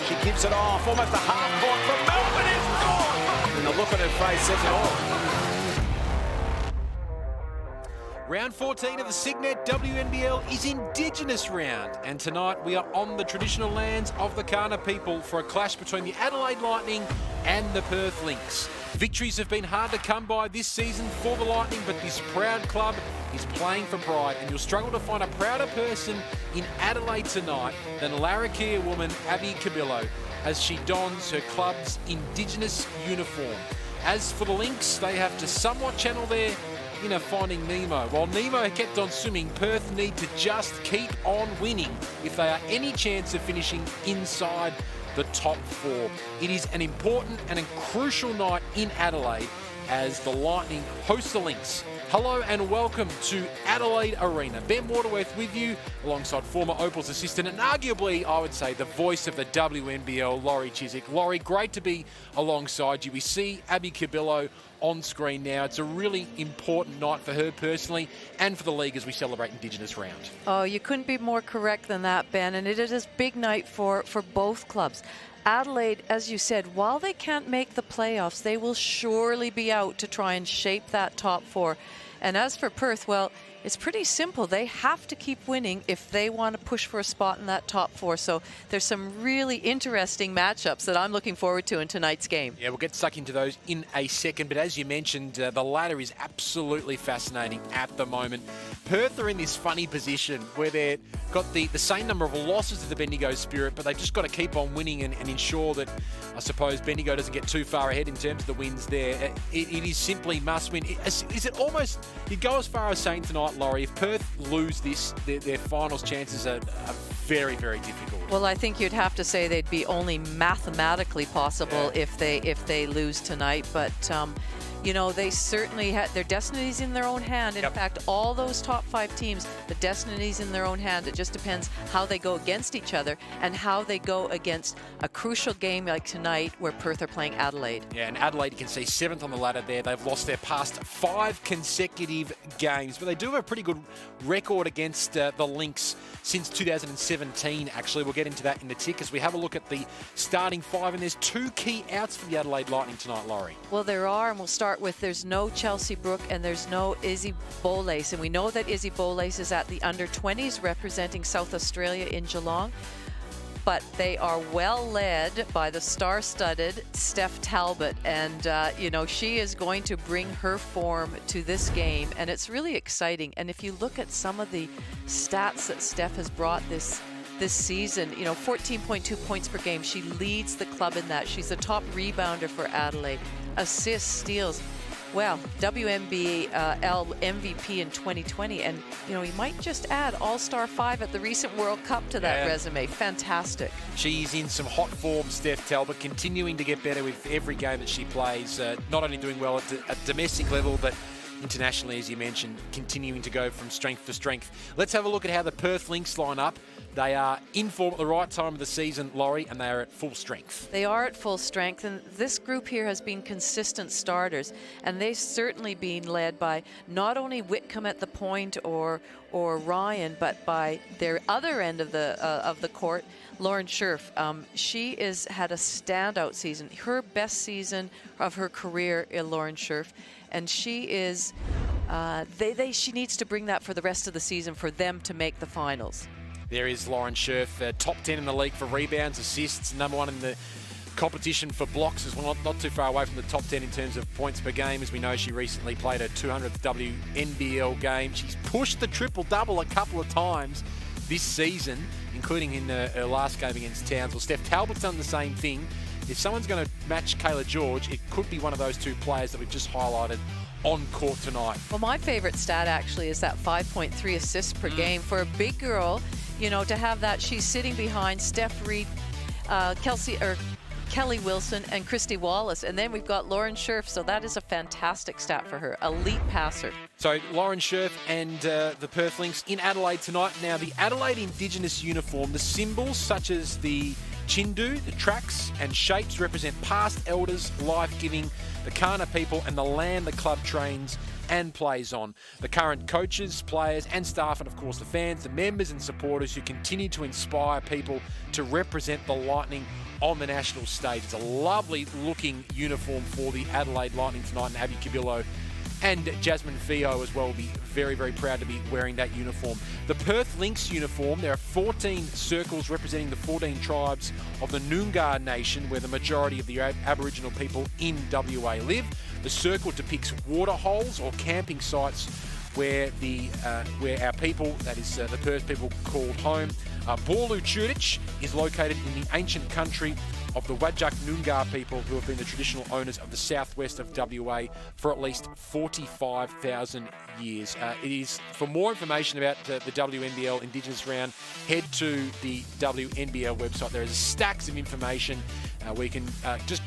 She gives it off, almost a half court from Melbourne. It's gone! And the look on her face says it all. Round 14 of the Cygnett WNBL is Indigenous round, and tonight we are on the traditional lands of the Kaurna people for a clash between the Adelaide Lightning and the Perth Lynx. Victories have been hard to come by this season for the Lightning, but this proud club is playing for pride, and you'll struggle to find a prouder person in Adelaide tonight than Larrakia woman Abby Cabillo as she dons her club's Indigenous uniform. As for the Lynx, they have to somewhat channel their finding Nemo. While Nemo kept on swimming, Perth need to just keep on winning if they are any chance of finishing inside the top four. It is an important and a crucial night in Adelaide as the Lightning host the Lynx. Hello and welcome to Adelaide Arena. Ben Waterworth with you alongside former Opals assistant and arguably, I would say, the voice of the WNBL, Laurie Chiswick. Laurie, great to be alongside you. We see Abby Cabillo on screen now. It's a really important night for her personally and for the league as we celebrate Indigenous round. Oh, you couldn't be more correct than that, Ben, and it is a big night for both clubs. Adelaide, as you said, while they can't make the playoffs, they will surely be out to try and shape that top four. And as for Perth, well, it's pretty simple. They have to keep winning if they want to push for a spot in that top four. So there's some really interesting matchups that I'm looking forward to in tonight's game. Yeah, we'll get stuck into those in a second. But as you mentioned, the ladder is absolutely fascinating at the moment. Perth are in this funny position where they've got the same number of losses as the Bendigo Spirit, but they've just got to keep on winning and ensure that, I suppose, Bendigo doesn't get too far ahead in terms of the wins there. It is simply must win. Is it almost, you'd go as far as saying tonight, Laurie, if Perth lose this, their finals chances are very, very difficult. Well, I think you'd have to say they'd be only mathematically possible if they lose tonight. But they certainly had their destinies in their own hand. In fact, all those top five teams, the destinies in their own hand. It just depends how they go against each other and how they go against a crucial game like tonight where Perth are playing Adelaide. Yeah, and Adelaide, you can see 7th on the ladder there. They've lost their past 5 consecutive games, but they do have a pretty good record against the Lynx since 2017, actually. We'll get into that in the tick as we have a look at the starting 5, and there's 2 key outs for the Adelaide Lightning tonight, Laurie. Well, there are, and we'll start with there's no Chelsea Brook and there's no Izzy Bolace, and we know that Izzy Bolace is at the under-20s representing South Australia in Geelong, but they are well led by the star-studded Steph Talbot, and she is going to bring her form to this game, and it's really exciting. And if you look at some of the stats that Steph has brought this season, 14.2 points per game. She leads the club in that. She's the top rebounder for Adelaide. Assists, steals. Well, WNBL MVP in 2020. And, you might just add All-Star 5 at the recent World Cup to that resume. Fantastic. She's in some hot form, Steph Talbot, continuing to get better with every game that she plays. Not only doing well at a domestic level, but internationally, as you mentioned, continuing to go from strength to strength. Let's have a look at how the Perth Lynx line up. They are in form at the right time of the season, Laurie, and they are at full strength. They are at full strength, and this group here has been consistent starters, and they've certainly been led by not only Whitcomb at the point or Ryan, but by their other end of the court, Lauren Scherf. She has had a standout season, her best season of her career, Lauren Scherf, and she is. She needs to bring that for the rest of the season for them to make the finals. There is Lauren Scherf, top 10 in the league for rebounds, assists, number 1 in the competition for blocks as well, not too far away from the top 10 in terms of points per game. As we know, she recently played her 200th WNBL game. She's pushed the triple-double a couple of times this season, including in her last game against Townsville. Steph Talbot's done the same thing. If someone's going to match Kayla George, it could be one of those 2 players that we've just highlighted on court tonight. Well, my favorite stat actually is that 5.3 assists per game. For a big girl, to have that, she's sitting behind Steph Reed, Kelly Wilson, and Christy Wallace. And then we've got Lauren Scherf, so that is a fantastic stat for her. Elite passer. So Lauren Scherf and the Perth Lynx in Adelaide tonight. Now, the Adelaide Indigenous uniform, the symbols such as the Chindu, the tracks and shapes represent past elders, life-giving, the Kana people and the land the club trains and plays on. The current coaches, players and staff, and of course the fans, the members and supporters who continue to inspire people to represent the Lightning on the national stage. It's a lovely looking uniform for the Adelaide Lightning tonight, and Abby Cabillo and Jasmine Fio as well will be very, very proud to be wearing that uniform. The Perth Lynx uniform, there are 14 circles representing the 14 tribes of the Noongar Nation, where the majority of the Aboriginal people in WA live. The circle depicts water holes or camping sites where our people, that is the Perth people, called home. Borlu Chudich is located in the ancient country of the Wajak Noongar people, who have been the traditional owners of the southwest of WA for at least 45,000 years. It is, for more information about the WNBL Indigenous Round, head to the WNBL website. There is stacks of information where you can just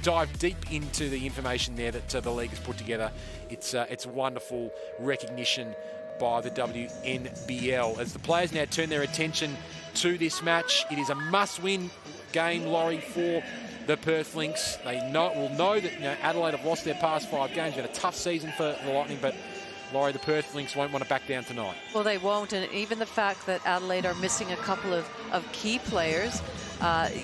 dive deep into the information there that the league has put together. It's wonderful recognition by the WNBL. As the players now turn their attention to this match, it is a must-win game, Laurie, for the Perth Lynx. They will know that Adelaide have lost their past 5 games. It's been a tough season for the Lightning, but Laurie, the Perth Lynx won't want to back down tonight. Well, they won't, and even the fact that Adelaide are missing a couple of key players,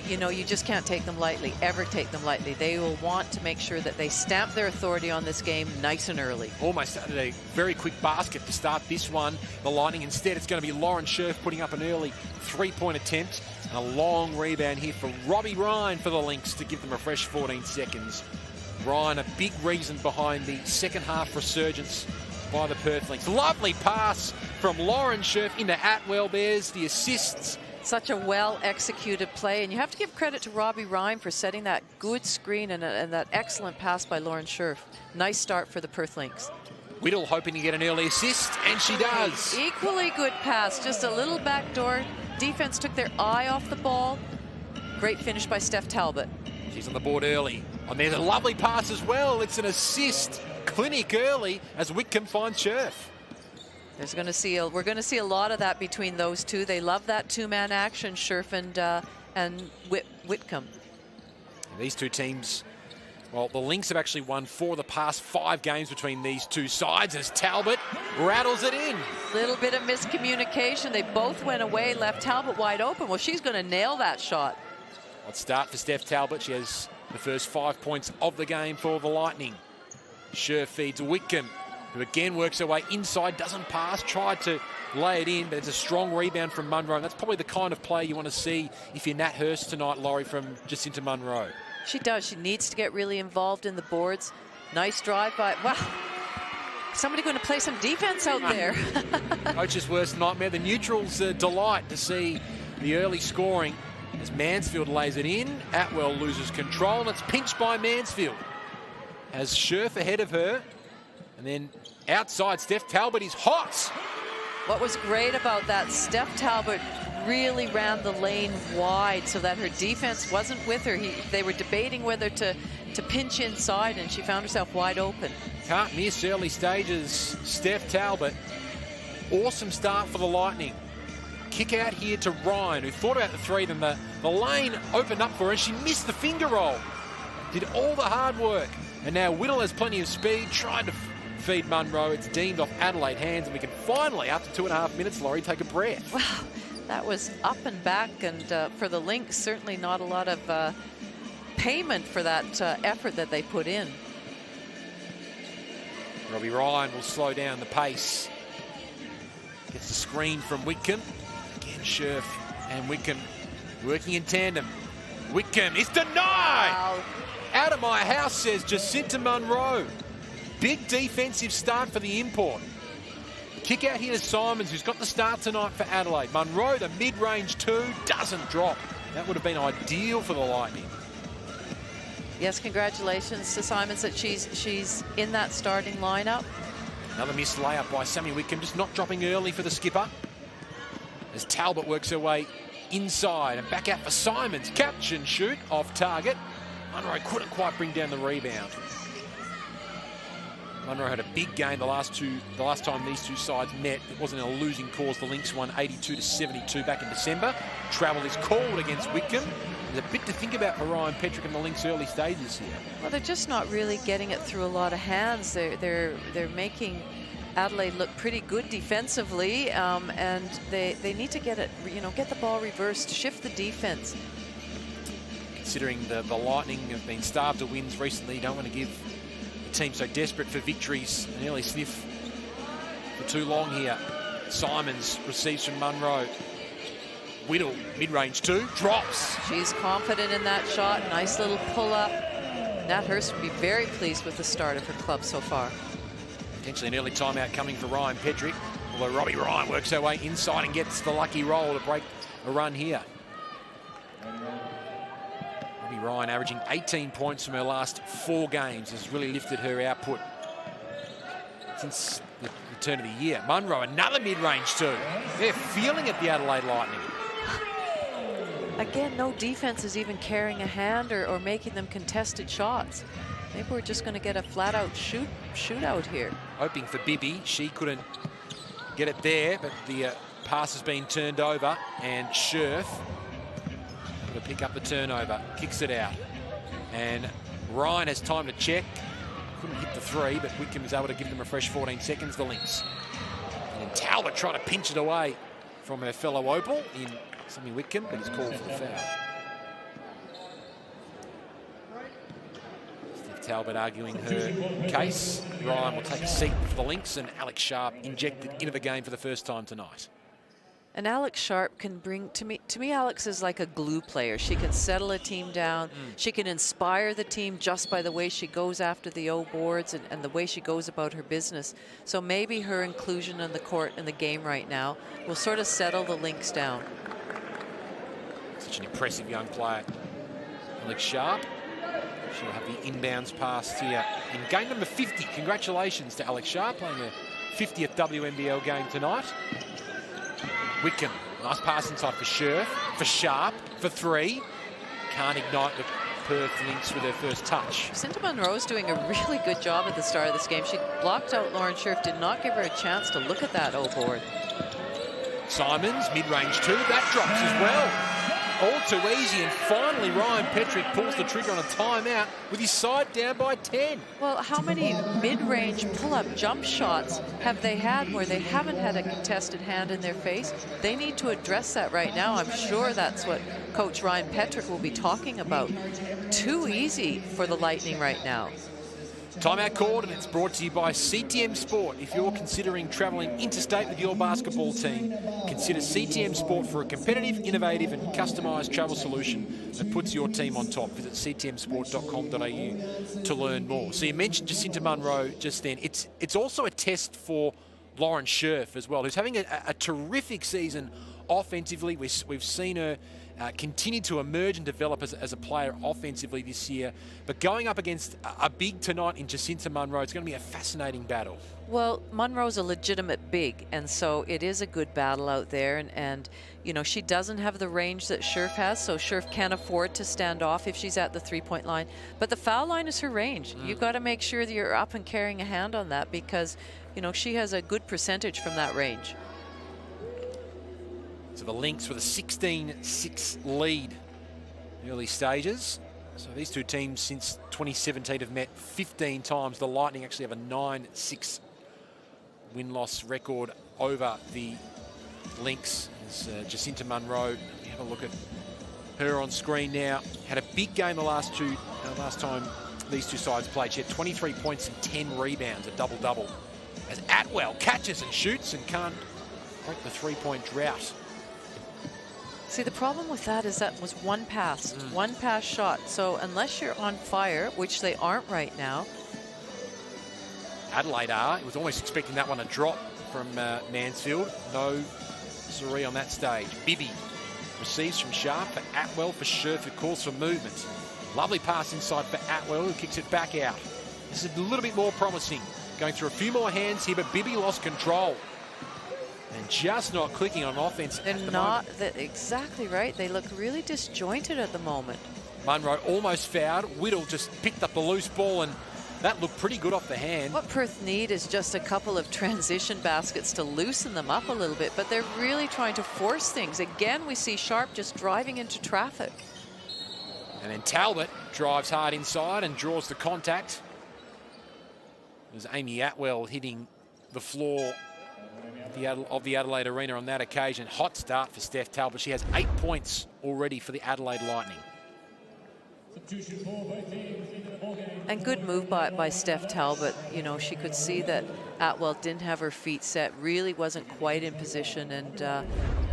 you just can't take them lightly, ever take them lightly. They will want to make sure that they stamp their authority on this game nice and early. Almost a very quick basket to start this one. The Lightning, instead, it's going to be Lauren Scherf putting up an early 3-point attempt. And a long rebound here for Robbie Ryan for the Lynx to give them a fresh 14 seconds. Ryan, a big reason behind the second half resurgence by the Perth Lynx. Lovely pass from Lauren Scherf into Atwell. There's the assists. Such a well-executed play, and you have to give credit to Robbie Ryan for setting that good screen and that excellent pass by Lauren Scherf. Nice start for the Perth Lynx. Whittle hoping to get an early assist, and she does. Equally good pass, just a little backdoor. Defense took their eye off the ball. Great finish by Steph Talbot. She's on the board early. And there's a lovely pass as well. It's an assist clinic early as Whitcomb finds Scherf. We're going to see a lot of that between those two. They love that two-man action, Scherf and Whitcomb. These two teams, well, the Lynx have actually won 4 of the past 5 games between these two sides as Talbot rattles it in. Little bit of miscommunication. They both went away, left Talbot wide open. Well, she's going to nail that shot. Let's start for Steph Talbot. She has the first 5 points of the game for the Lightning. Scherf feeds Whitcomb, who again works her way inside, doesn't pass, tried to lay it in, but it's a strong rebound from Munro. And that's probably the kind of play you want to see if you're Nat Hurst tonight, Laurie, from Jacinta Munro. She does. She needs to get really involved in the boards. Nice drive by, wow. Somebody going to play some defense out there. Coach's worst nightmare. The neutrals' delight to see the early scoring as Mansfield lays it in. Atwell loses control, and it's pinched by Mansfield. Has Scherf ahead of her. And then outside, Steph Talbot is hot. What was great about that, Steph Talbot really ran the lane wide so that her defense wasn't with her. They were debating whether to pinch inside, and she found herself wide open. Can't miss early stages, Steph Talbot. Awesome start for the Lightning. Kick out here to Ryan, who thought about the 3, then the lane opened up for her, and she missed the finger roll. Did all the hard work. And now Whittle has plenty of speed, tried to feed Munro. It's deemed off Adelaide hands, and we can finally, after 2.5 minutes, Laurie, take a breath. Wow, that was up and back, and for the Lynx, certainly not a lot of payment for that effort that they put in. Robbie Ryan will slow down the pace. Gets the screen from Whitcomb. Again, Scherf and Whitcomb working in tandem. Whitcomb is denied! Wow. Out of my house, says Jacinta Munro. Big defensive start for the import. Kick out here to Simons, who's got the start tonight for Adelaide. Munro, the mid-range 2, doesn't drop. That would have been ideal for the Lightning. Yes, congratulations to Simons that she's in that starting lineup. Another missed layup by Sammy Whitcomb, just not dropping early for the skipper. As Talbot works her way inside and back out for Simons. Catch and shoot off target. Munro couldn't quite bring down the rebound. Munro had a big game the last time these two sides met. It wasn't a losing cause. The Lynx won 82-72 back in December. Travel is called against Whitcomb. There's a bit to think about for Ryan Petrick and the Lynx early stages here. Well, they're just not really getting it through a lot of hands. They're making Adelaide look pretty good defensively, and they need to get it, get the ball reversed, shift the defense. Considering the Lightning have been starved of wins recently, you don't want to give the team so desperate for victories an early sniff for too long here. Simons receives from Munro. Whittle, mid-range two, drops. She's confident in that shot. Nice little pull-up. Nat Hurst would be very pleased with the start of her club so far. Potentially an early timeout coming for Ryan Petrick, although Robbie Ryan works her way inside and gets the lucky roll to break a run here. Robbie Ryan averaging 18 points from her last 4 games has really lifted her output since the turn of the year. Munro, another mid-range two. They're feeling it, the Adelaide Lightning. Again, no defense is even carrying a hand or making them contested shots. Maybe we're just going to get a flat-out shootout here. Hoping for Bibby. She couldn't get it there, but the pass has been turned over, and Scherf will pick up the turnover, kicks it out. And Ryan has time to check. Couldn't hit the three, but Whitcomb is able to give them a fresh 14 seconds, the Lynx. And then Talbot trying to pinch it away from her fellow Opal in Sammy Whitcomb, but he's called for the foul. Steph Talbot arguing her case. Ryan will take a seat for the Lynx, and Alex Sharp injected into the game for the first time tonight. And Alex Sharp can bring, to me, Alex is like a glue player. She can settle a team down. She can inspire the team just by the way she goes after the O boards and the way she goes about her business. So maybe her inclusion in the court and the game right now will sort of settle the Lynx down. Such an impressive young player. Alex Sharp. She'll have the inbounds pass here in game number 50. Congratulations to Alex Sharp playing her 50th WNBL game tonight. Whitcomb, nice pass inside for Scherf, for Sharp, for 3. Can't ignite the Perth Lynx with her first touch. Cinta Munro's doing a really good job at the start of this game. She blocked out Lauren Scherf, did not give her a chance to look at that O board. Simons, mid-range 2, that drops as well. All too easy, and finally Ryan Petrick pulls the trigger on a timeout with his side down by 10. Well, how many mid-range pull-up jump shots have they had where they haven't had a contested hand in their face? They need to address that right now. I'm sure that's what Coach Ryan Petrick will be talking about. Too easy for the Lightning right now. Timeout called, and it's brought to you by CTM Sport. If you're considering travelling interstate with your basketball team, consider CTM Sport for a competitive, innovative and customised travel solution that puts your team on top. Visit ctmsport.com.au to learn more. So you mentioned Jacinta Munro just then. It's also a test for Lauren Scherf as well, who's having a terrific season offensively. We've seen her continue to emerge and develop as a player offensively this year. But going up against a big tonight in Jacinta Munro, it's going to be a fascinating battle. Well, Munro's a legitimate big, and so it is a good battle out there. And you know, she doesn't have the range that Scherf has, so Scherf can't afford to stand off if she's at the three-point line. But the foul line is her range. You've got to make sure that you're up and carrying a hand on that because, you know, she has a good percentage from that range. So the Lynx with a 16-6 lead early stages. So these two teams since 2017 have met 15 times. The Lightning actually have a 9-6 win-loss record over the Lynx. As Jacinta Munro, you have a look at her on screen now. Had a big game the last time these two sides played. She had 23 points and 10 rebounds, a double-double. As Atwell catches and shoots and can't break the three-point drought. See, the problem with that is that was one pass shot. So unless you're on fire, which they aren't right now. Adelaide are. It was almost expecting that one to drop from Mansfield. No siree on that stage. Bibby receives from Sharp for Atwell for Scherf, who calls for movement. Lovely pass inside for Atwell, who kicks it back out. This is a little bit more promising. Going through a few more hands here, but Bibby lost control. And just not clicking on offense. They're not exactly right. They look really disjointed at the moment. Munro almost fouled. Whittle just picked up the loose ball and That looked pretty good off the hand. What Perth need is just a couple of transition baskets to loosen them up a little bit, but they're really trying to force things. Again, we see Sharp just driving into traffic. And then Talbot drives hard inside and draws the contact. There's Amy Atwell hitting the floor of the Adelaide Arena on that occasion. Hot start for Steph Talbot. She has 8 points already for the Adelaide Lightning. And good move by Steph Talbot. You know, she could see that Atwell didn't have her feet set, really wasn't quite in position, and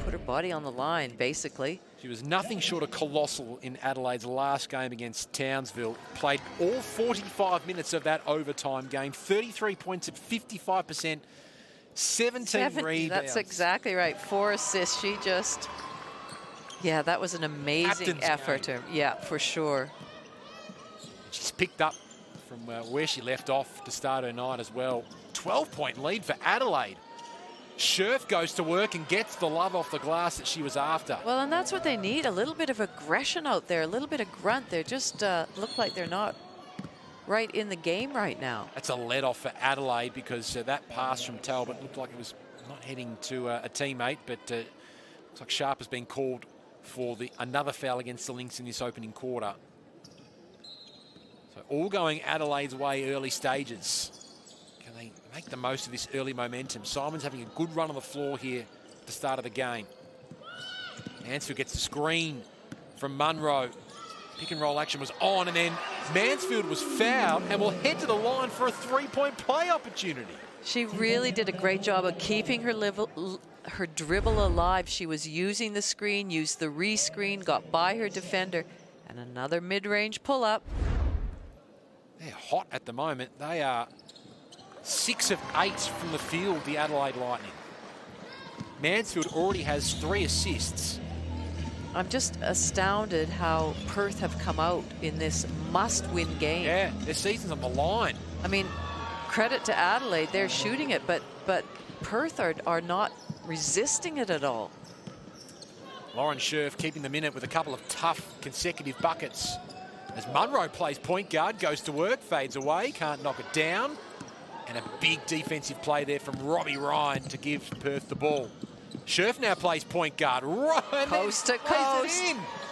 put her body on the line, basically. She was nothing short of colossal in Adelaide's last game against Townsville. Played all 45 minutes of that overtime game. 33 points at 55%, 17 rebounds. That's exactly right. 4 assists. She just... Yeah, that was an amazing effort. Yeah, for sure. She's picked up from where she left off to start her night as well. 12-point lead for Adelaide. Scherf goes to work and gets the love off the glass that she was after. Well, and that's what they need, a little bit of aggression out there, a little bit of grunt. They just look like they're not right in the game right now. That's a let-off for Adelaide because that pass from Talbot looked like it was not heading to a teammate, but looks like Sharp has been called for another foul against the Lynx in this opening quarter. So all going Adelaide's way early stages. Can they make the most of this early momentum? Simon's having a good run on the floor here at the start of the game. Mansfield gets the screen from Munro. Pick and roll action was on, and then Mansfield was fouled and will head to the line for a three-point play opportunity. She really did a great job of keeping her dribble alive. She was using the screen, used the re-screen, got by her defender, and another mid-range pull-up. They're hot at the moment. They are 6 of 8 from the field, the Adelaide Lightning. Mansfield already has 3 assists. I'm just astounded how Perth have come out in this must-win game. Yeah, their season's on the line. I mean, credit to Adelaide, they're shooting it, but Perth are not resisting it at all. Lauren Scherf keeping them in it with a couple of tough consecutive buckets. As Munro plays point guard, goes to work, fades away, can't knock it down. And a big defensive play there from Robbie Ryan to give Perth the ball. Scherf now plays point guard. Ryan coast to coast.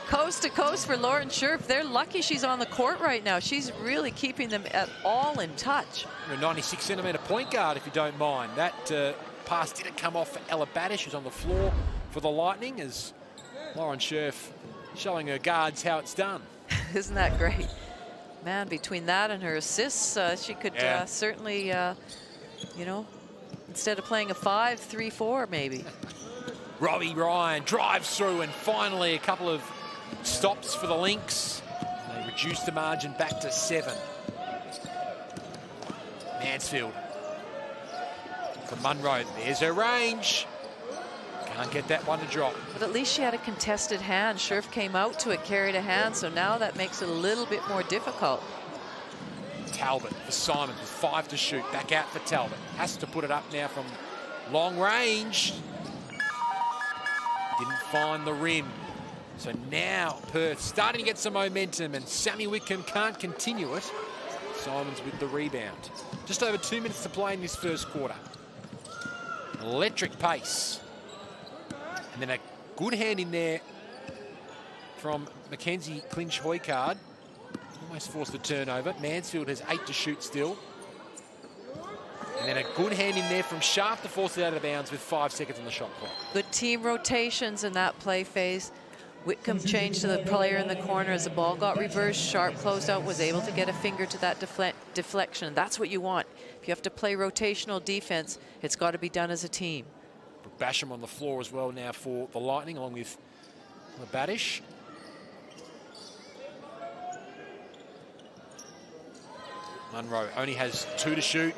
Coast to coast for Lauren Scherf. They're lucky she's on the court right now. She's really keeping them at all in touch. A 96-centimetre point guard, if you don't mind. That pass didn't come off for Ella Badish, who's on the floor for the Lightning, as Lauren Scherf showing her guards how it's done. Isn't that great? Man, between that and her assists, she could certainly, you know, instead of playing a 5-3-4 maybe. Robbie Ryan drives through, and finally a couple of stops for the Lynx. They reduce the margin back to 7. Mansfield for Munro. There's her range. Can't get that one to drop. But at least she had a contested hand. Scherf came out to it, carried a hand, so now that makes it a little bit more difficult. Talbot for Simon with 5 to shoot. Back out for Talbot. Has to put it up now from long range. Didn't find the rim. So now Perth starting to get some momentum, and Sammy Whitcomb can't continue it. Simons with the rebound. Just over 2 minutes to play in this first quarter. Electric pace. And then a good hand in there from Mackenzie Clinch-Hoycard. Almost forced the turnover. Mansfield has 8 to shoot still. And then a good hand in there from Sharp to force it out of bounds with 5 seconds on the shot clock. Good team rotations in that play phase. Whitcomb changed to the player in the corner as the ball got reversed. Sharp closed out, was able to get a finger to that deflection. That's what you want. If you have to play rotational defense, it's got to be done as a team. Basham on the floor as well now for the Lightning, along with Badish. Munro only has 2 to shoot.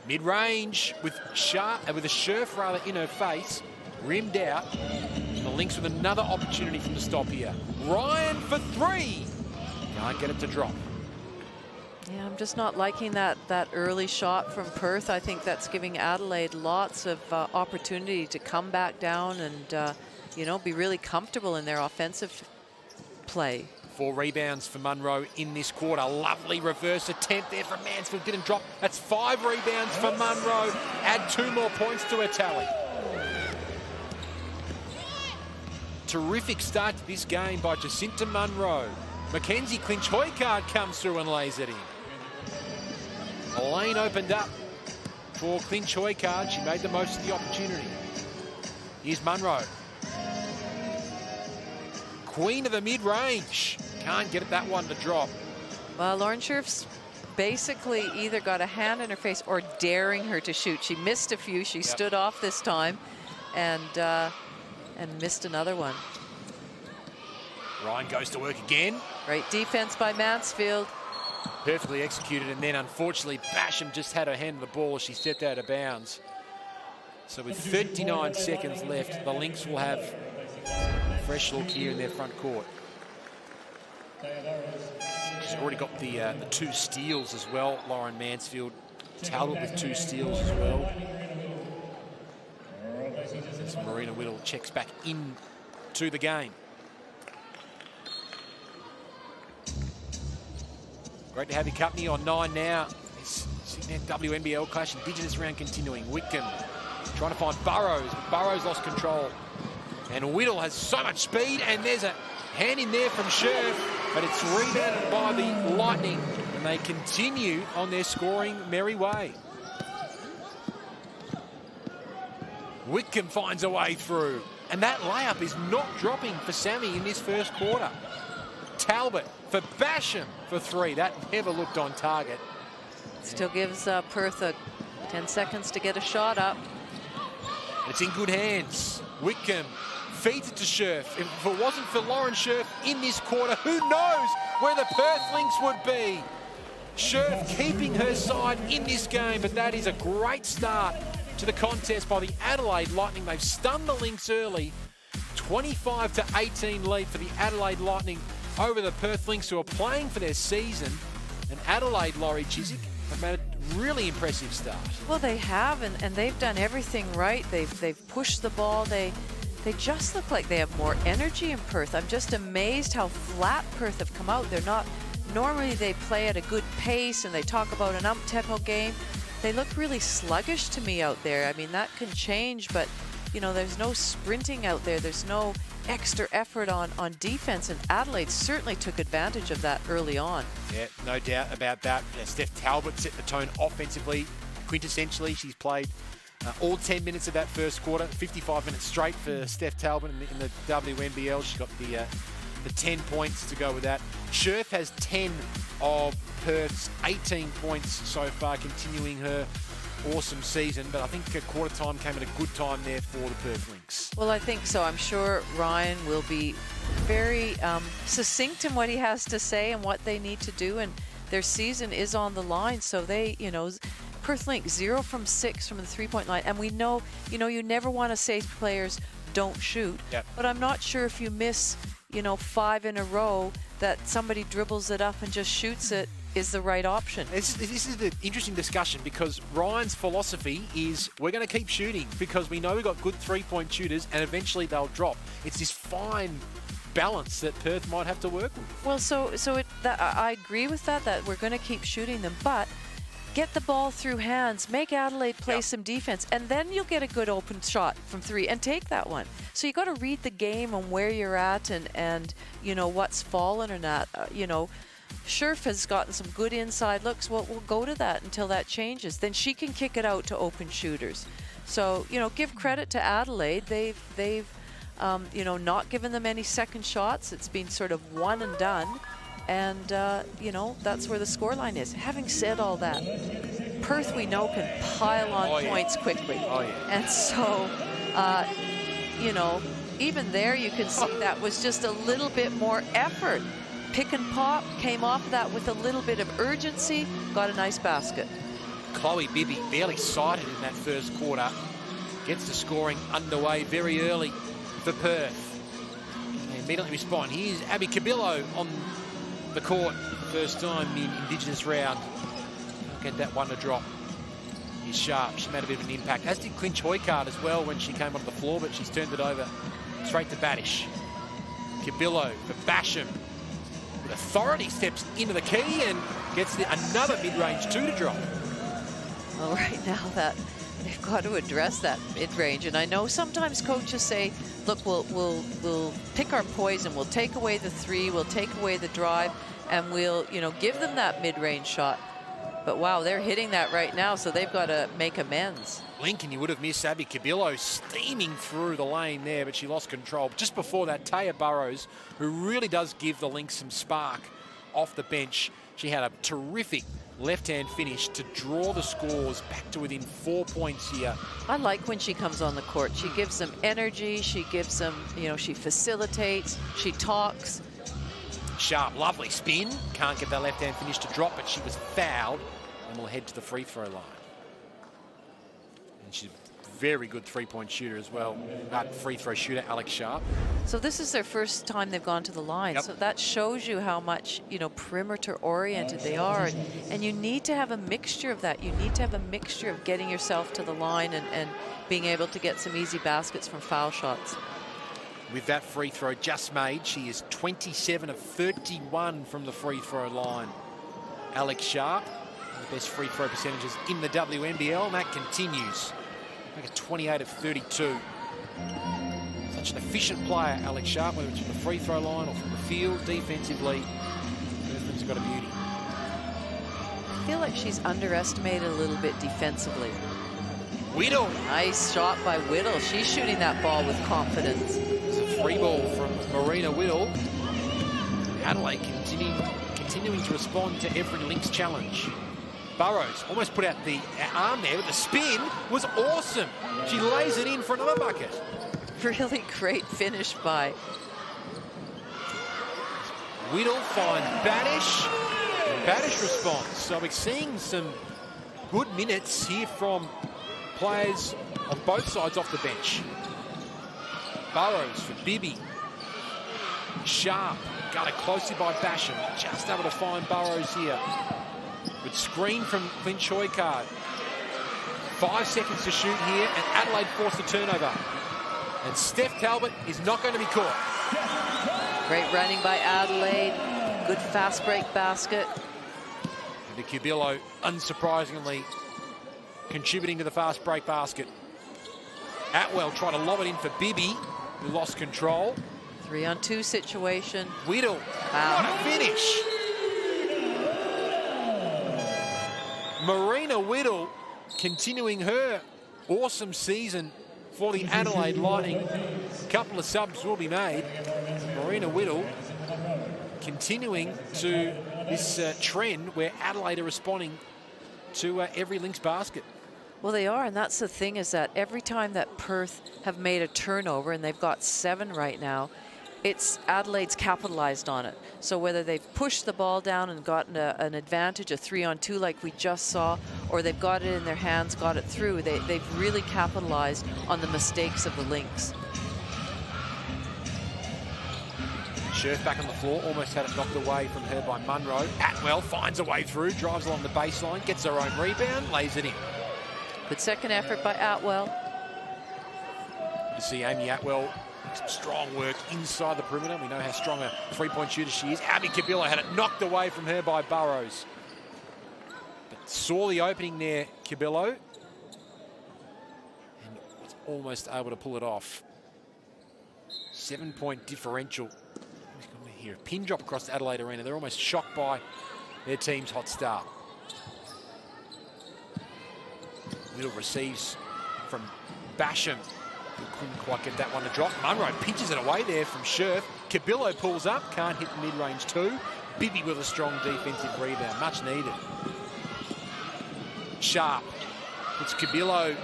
Mid-range with a Scherf rather in her face. Rimmed out. And the Lynx with another opportunity from the stop here. Ryan for 3. Can't get it to drop. Yeah, I'm just not liking that early shot from Perth. I think that's giving Adelaide lots of opportunity to come back down and, you know, be really comfortable in their offensive play. 4 rebounds for Munro in this quarter. Lovely reverse attempt there from Mansfield. Didn't drop. That's 5 rebounds for Munro. Add 2 more points to her tally. Terrific start to this game by Jacinta Munro. Mackenzie Clinch-Hoycard comes through and lays it in. A lane opened up for Clinch-Hoycard. She made the most of the opportunity. Here's Munro. Queen of the mid-range. Can't get that one to drop. Well, Lauren Scherf's basically either got a hand in her face or daring her to shoot. She missed a few. She stood off this time and missed another one. Ryan goes to work again. Great defense by Mansfield. Perfectly executed, and then unfortunately Basham just had her hand on the ball as she stepped out of bounds. So with 39 seconds left, the Lynx will have a fresh look here in their front court. She's already got the 2 steals as well, Lauren Mansfield. Talbot with 2 steals as well. As Marina Whittle checks back into the game. Great to have your company on 9 now. This Cygnett WNBL clash, Indigenous round continuing. Whitcomb trying to find Burrows. Burrows lost control. And Whittle has so much speed, and there's a hand in there from Scherf, but it's rebounded by the Lightning, and they continue on their scoring merry way. Whitcomb finds a way through, and that layup is not dropping for Sammy in this first quarter. Talbot for Basham for 3. That never looked on target. Still gives Perth 10 seconds to get a shot up. It's in good hands. Whitcomb feeds it to Scherf. If it wasn't for Lauren Scherf in this quarter, who knows where the Perth Lynx would be. Scherf keeping her side in this game, but that is a great start to the contest by the Adelaide Lightning. They've stunned the Lynx early. 25-18 lead for the Adelaide Lightning over the Perth Lynx, who are playing for their season. And Adelaide, Laurie Chiswick, have made a really impressive start. Well, they have, and they've done everything right. They've pushed the ball. They just look like they have more energy in Perth. I'm just amazed how flat Perth have come out. They're not, normally they play at a good pace and they talk about an up-tempo game. They look really sluggish to me out there. I mean, that can change, but you know, there's no sprinting out there. There's no extra effort on defense, and Adelaide certainly took advantage of that early on. Yeah, no doubt about that. Steph Talbot set the tone offensively. Quintessentially, she's played all 10 minutes of that first quarter, 55 minutes straight for Steph Talbot in the WNBL. She's got the 10 points to go with that. Scherf has 10 of Perth's 18 points so far, continuing her awesome season, but I think quarter time came at a good time there for the Perth Lynx. Well, I think so. I'm sure Ryan will be very succinct in what he has to say and what they need to do, and their season is on the line. So they, you know, Perth Lynx 0 from 6 from the 3-point line, and we know, you know, you never want to say players don't shoot, but I'm not sure if you miss, you know, 5 in a row that somebody dribbles it up and just shoots it is the right option. This is the interesting discussion, because Ryan's philosophy is we're going to keep shooting because we know we've got good 3-point shooters and eventually they'll drop. It's this fine balance that Perth might have to work with. Well, I agree with that we're going to keep shooting them, but get the ball through hands, make Adelaide play some defense, and then you'll get a good open shot from 3 and take that one. So you got to read the game on where you're at and you know, what's fallen or not. You know, Scherf has gotten some good inside looks. Well, we'll go to that until that changes. Then she can kick it out to open shooters. So, you know, give credit to Adelaide. They've you know, not given them any second shots. It's been sort of one and done. And, you know, that's where the scoreline is. Having said all that, Perth, we know, can pile on points quickly. And so, you know, even there you can see that was just a little bit more effort. Pick and pop, came off that with a little bit of urgency, got a nice basket. Chloe Bibby barely sighted in that first quarter. Gets the scoring underway very early for Perth. They immediately respond. Here's Abby Cabillo on the court. First time in Indigenous round. Get that one to drop. He's sharp. She made a bit of an impact. As did Clinch-Hoycard as well when she came onto the floor, but she's turned it over straight to Badish. Cabillo for Basham. authority steps into the key and gets another mid-range 2 to drop. Well, right now that they've got to address that mid-range, and I know sometimes coaches say, look, we'll pick our poison, we'll take away the 3, we'll take away the drive, and we'll, you know, give them that mid-range shot. But wow, they're hitting that right now, so they've got to make amends. Lincoln, you would have missed Abby Cabillo steaming through the lane there, but she lost control. Just before that, Taya Burrows, who really does give the Lynx some spark off the bench. She had a terrific left-hand finish to draw the scores back to within 4 points here. I like when she comes on the court. She gives them energy, she gives them, you know, she facilitates, she talks. Sharp, lovely spin. Can't get that left-hand finish to drop, but she was fouled and will head to the free throw line. And she's a very good three-point shooter as well. Free throw shooter, Alex Sharp. So this is their first time they've gone to the line. Yep. So that shows you how much, you know, perimeter-oriented they are. And you need to have a mixture of that. You need to have a mixture of getting yourself to the line and being able to get some easy baskets from foul shots. With that free throw just made, she is 27 of 31 from the free throw line. Alex Sharp, the best free throw percentages in the WNBL, and that continues. Like a 28 of 32. Such an efficient player, Alex Sharp, whether it's from the free throw line or from the field, defensively. Perth's got a beauty. I feel like she's underestimated a little bit defensively. Whittle. Nice shot by Whittle. She's shooting that ball with confidence. It's a free ball from Marina Whittle. Adelaide continuing to respond to every Lynx challenge. Burrows almost put out the arm there, but the spin was awesome. She lays it in for another bucket. Really great finish by Whittle finds Badish. Badish responds. So we're seeing some good minutes here from players on both sides off the bench. Burrows for Bibby. Sharp, guarded closely by Basham. Just able to find Burrows here. Good screen from Clint Choikard. 5 seconds to shoot here, and Adelaide forced a turnover. And Steph Talbot is not going to be caught. great running by Adelaide. Good fast break basket. And the Cabillo, unsurprisingly, contributing to the fast break basket. Atwell tried to lob it in for Bibby, who lost control. 3-on-2 situation. Whittle, wow. What a finish. Marina Whittle continuing her awesome season for the Adelaide Lightning. A couple of subs will be made. Marina Whittle continuing to this trend where Adelaide are responding to every Lynx basket. Well, they are, and that's the thing, is that every time that Perth have made a turnover, and they've got 7 right now, it's Adelaide's capitalized on it. So whether they've pushed the ball down and gotten an advantage, a 3-on-2 like we just saw, or they've got it in their hands, got it through, they've really capitalized on the mistakes of the Lynx. Scherf back on the floor, almost had it knocked away from her by Munro. Atwell finds a way through, drives along the baseline, gets her own rebound, lays it in. Good second effort by Atwell. You see Amy Atwell, some strong work inside the perimeter. We know how strong a three-point shooter she is. Abby Cabillo had it knocked away from her by Burrows. But saw the opening there, Cabillo, and was almost able to pull it off. 7-point differential. Here, a pin drop across the Adelaide Arena. They're almost shocked by their team's hot start. Whittle receives from Basham, who couldn't quite get that one to drop. Munro pinches it away there from Scherf. Cabillo pulls up, can't hit the mid-range 2. Bibby with a strong defensive rebound, much needed. Sharp puts Cabillo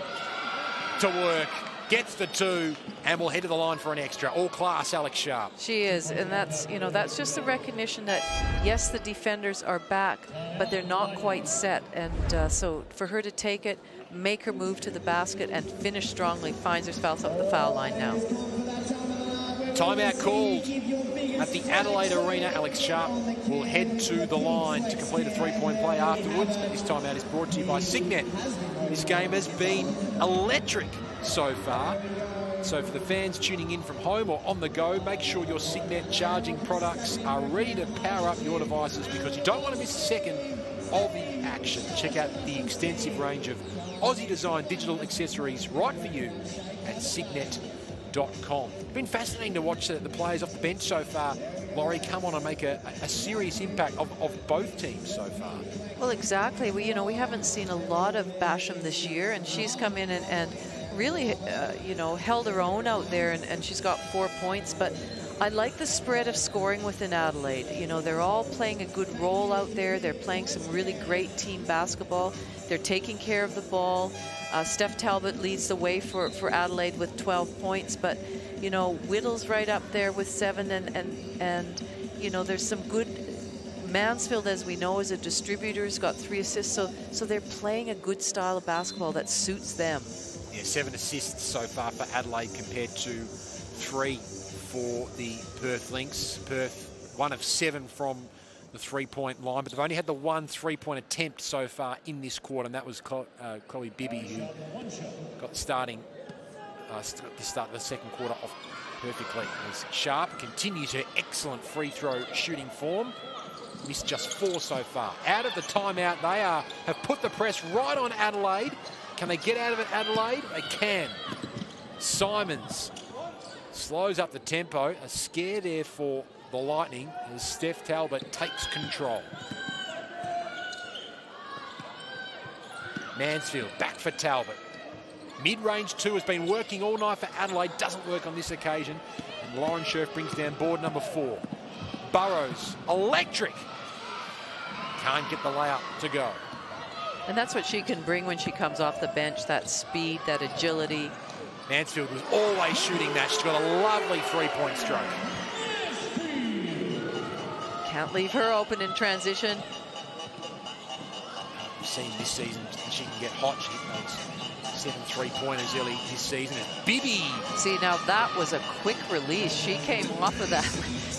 to work, gets the 2, and will head to the line for an extra. All class, Alex Sharp. She is, and that's, you know, that's just the recognition that, yes, the defenders are back, but they're not quite set. And so for her to take it, make her move to the basket, and finish strongly, finds herself up the foul line now. Timeout called at the Adelaide Arena. Alex Sharp will head to the line to complete a 3-point play afterwards. But this timeout is brought to you by Cygnett. This game has been electric so far. So for the fans tuning in from home or on the go, make sure your Cygnett charging products are ready to power up your devices, because you don't want to miss a second of the action. Check out the extensive range of Aussie-designed digital accessories right for you at Cygnett.com. Been fascinating to watch the players off the bench so far, Laurie, come on and make a serious impact of both teams so far. Well, exactly. We haven't seen a lot of Basham this year, and she's come in and really, held her own out there, and she's got 4 points. But I like the spread of scoring within Adelaide. They're all playing a good role out there. They're playing some really great team basketball. They're taking care of the ball. Steph Talbot leads the way for Adelaide with 12 points, but Whittle's right up there with 7, and there's some good. Mansfield, as we know, is a distributor, has got 3 assists, so they're playing a good style of basketball that suits them. Yeah, 7 assists so far for Adelaide compared to 3 for the Perth Lynx. Perth 1 of 7 from the 3-point line, but they've only had the 1 3-point attempt so far in this quarter, and that was Chloe Bibby, who got to start the second quarter off perfectly. As Sharp continues her excellent free throw shooting form. Missed just 4 so far. Out of the timeout, they have put the press right on Adelaide. Can they get out of it, Adelaide? They can. Simons slows up the tempo. A scare there for the Lightning as Steph Talbot takes control. Mansfield back for Talbot. Mid-range 2 has been working all night for Adelaide. Doesn't work on this occasion. And Lauren Scherf brings down board number 4. Burrows, electric. Can't get the layup to go. And that's what she can bring when she comes off the bench, that speed, that agility. Mansfield was always shooting that. She's got a lovely 3-point stroke. Can't leave her open in transition. We've seen this season she can get hot. She hit those 7 3-pointers early this season. And Bibby. See, now that was a quick release. She came off of that.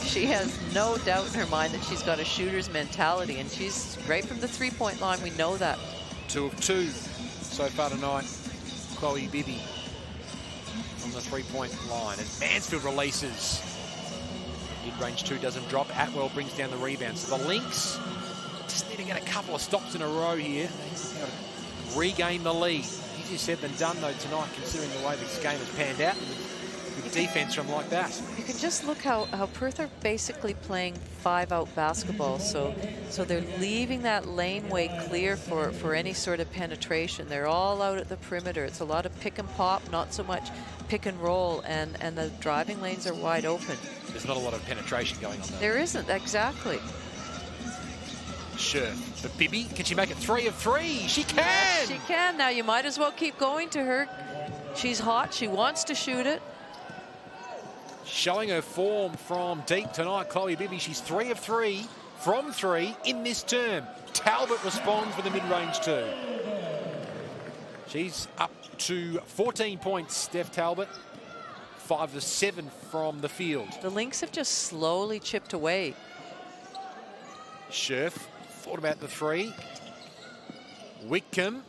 She has no doubt in her mind that she's got a shooter's mentality, and she's great from the 3-point line. We know that. 2 of 2 so far tonight. Chloe Bibby from the 3-point line. As Mansfield releases. Mid-range 2 doesn't drop. Atwell brings down the rebound. So the Lynx just need to get a couple of stops in a row here. Regain the lead. Easier said than done, though, tonight, considering the way this game has panned out. With defense from like that. You can just look how Perth are basically playing 5-out basketball. So they're leaving that laneway clear for any sort of penetration. They're all out at the perimeter. It's a lot of pick and pop, not so much pick and roll, and the driving lanes are wide open. There's not a lot of penetration going on there. There isn't, exactly. Sure. But Bibby, can she make it 3 of 3? She can! Yes, she can. Now you might as well keep going to her. She's hot. She wants to shoot it. Showing her form from deep tonight, Chloe Bibby. She's 3 of 3 from 3 in this term. Talbot responds with a mid-range 2. She's up to 14 points, Steph Talbot. 5 of 7 from the field. The Lynx have just slowly chipped away. Scherf thought about the 3. Whitcomb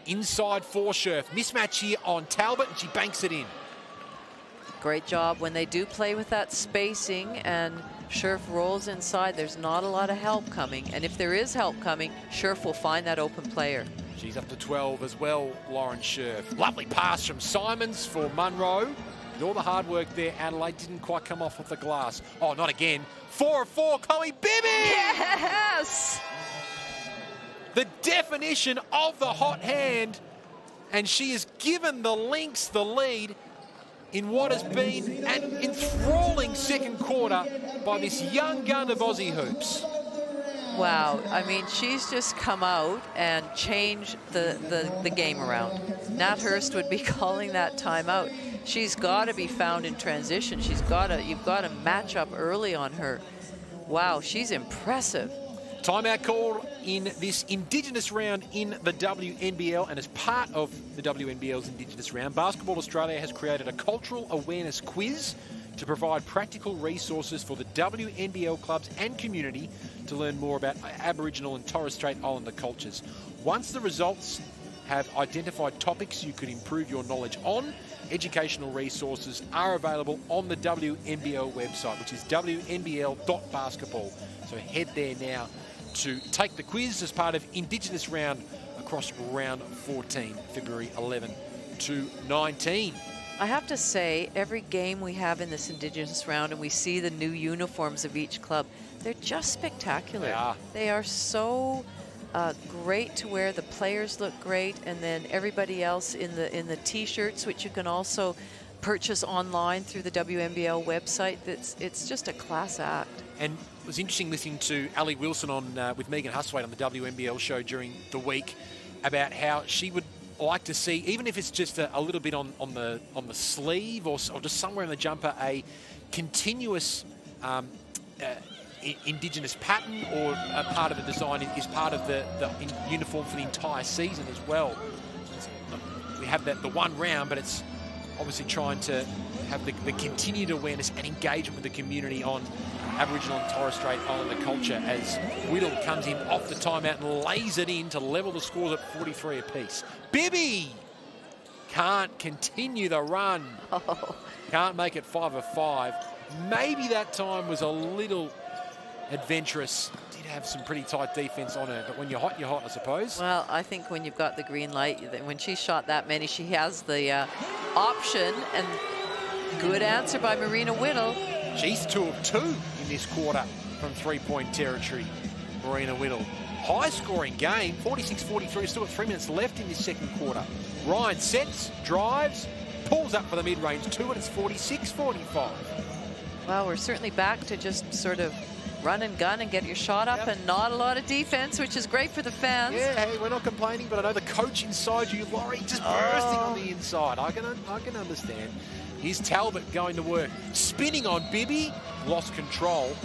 inside for Scherf. Mismatch here on Talbot, and she banks it in. Great job when they do play with that spacing and Scherf rolls inside. There's not a lot of help coming, and if there is help coming, Scherf will find that open player. She's up to 12 as well, Lauren Scherf. Lovely pass from Simons for Munro. With all the hard work there, Adelaide didn't quite come off with the glass. Oh, not again. 4 of 4, Chloe Bibby! Yes! The definition of the hot hand, and she has given the Lynx the lead in what has been an enthralling second quarter by this young gun of Aussie hoops. Wow, I mean, she's just come out and changed the game around. Nat Hurst would be calling that timeout. She's got to be found in transition. You've got to match up early on her. Wow, she's impressive. Timeout call in this Indigenous round in the WNBL, and as part of the WNBL's Indigenous round, Basketball Australia has created a cultural awareness quiz to provide practical resources for the WNBL clubs and community to learn more about Aboriginal and Torres Strait Islander cultures. Once the results have identified topics you could improve your knowledge on. Educational resources are available on the WNBL website, which is WNBL.basketbol. So head there now to take the quiz as part of Indigenous round across round 14, February 11 to 19. I have to say, every game we have in this Indigenous round and we see the new uniforms of each club, they're just spectacular. They are. They are so great to wear. The players look great, and then everybody else in the t-shirts, which you can also purchase online through the WNBL website. It's just a class act. And it was interesting listening to Ali Wilson on with Megan Hustwaite on the WNBL show during the week about how she would like to see, even if it's just a little bit on the sleeve or just somewhere in the jumper, a continuous Indigenous pattern, or a part of the design is part of the uniform for the entire season as well. We have the one round, but it's obviously trying to have the continued awareness and engagement with the community on Aboriginal and Torres Strait Islander culture, as Whittle comes in off the timeout and lays it in to level the scores at 43 apiece. Bibby can't continue the run. Can't make it 5 of 5. Maybe that time was a little adventurous. Did have some pretty tight defense on her, but when you're hot, I suppose. Well, I think when you've got the green light, when she shot that many, she has the option, and good answer by Marina Whittle. She's 2 of 2 in this quarter from three-point territory, Marina Whittle. High-scoring game, 46-43, still got 3 minutes left in this second quarter. Ryan sets, drives, pulls up for the mid-range 2, and it's 46-45. Well, we're certainly back to just sort of run and gun and get your shot up, and not a lot of defense, which is great for the fans. Yeah, hey, we're not complaining, but I know the coach inside you, Laurie, just bursting on the inside. I can understand. Here's Talbot going to work, spinning on Bibby, lost control,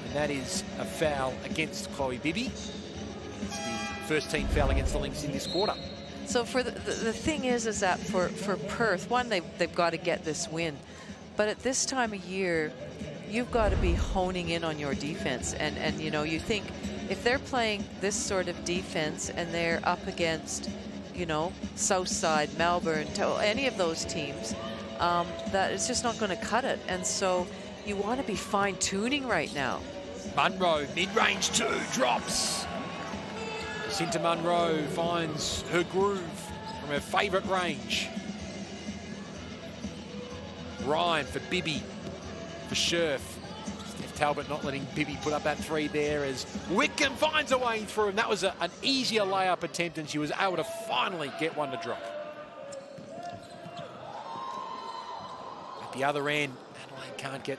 and that is a foul against Chloe Bibby. It's the first team foul against the Lynx in this quarter. So for the thing is that for Perth, one, they've got to get this win, but at this time of year, you've got to be honing in on your defense. And you know, you think if they're playing this sort of defense and they're up against, you know, Southside, Melbourne, any of those teams, that it's just not going to cut it. And so you want to be fine-tuning right now. Munro, mid-range 2, drops. Jacinta Munro finds her groove from her favourite range. Ryan for Bibby. For Scherf. Steph Talbot not letting Bibby put up that 3 there, as Wickham finds a way through, and that was an easier layup attempt, and she was able to finally get one to drop. At the other end, Adelaide can't get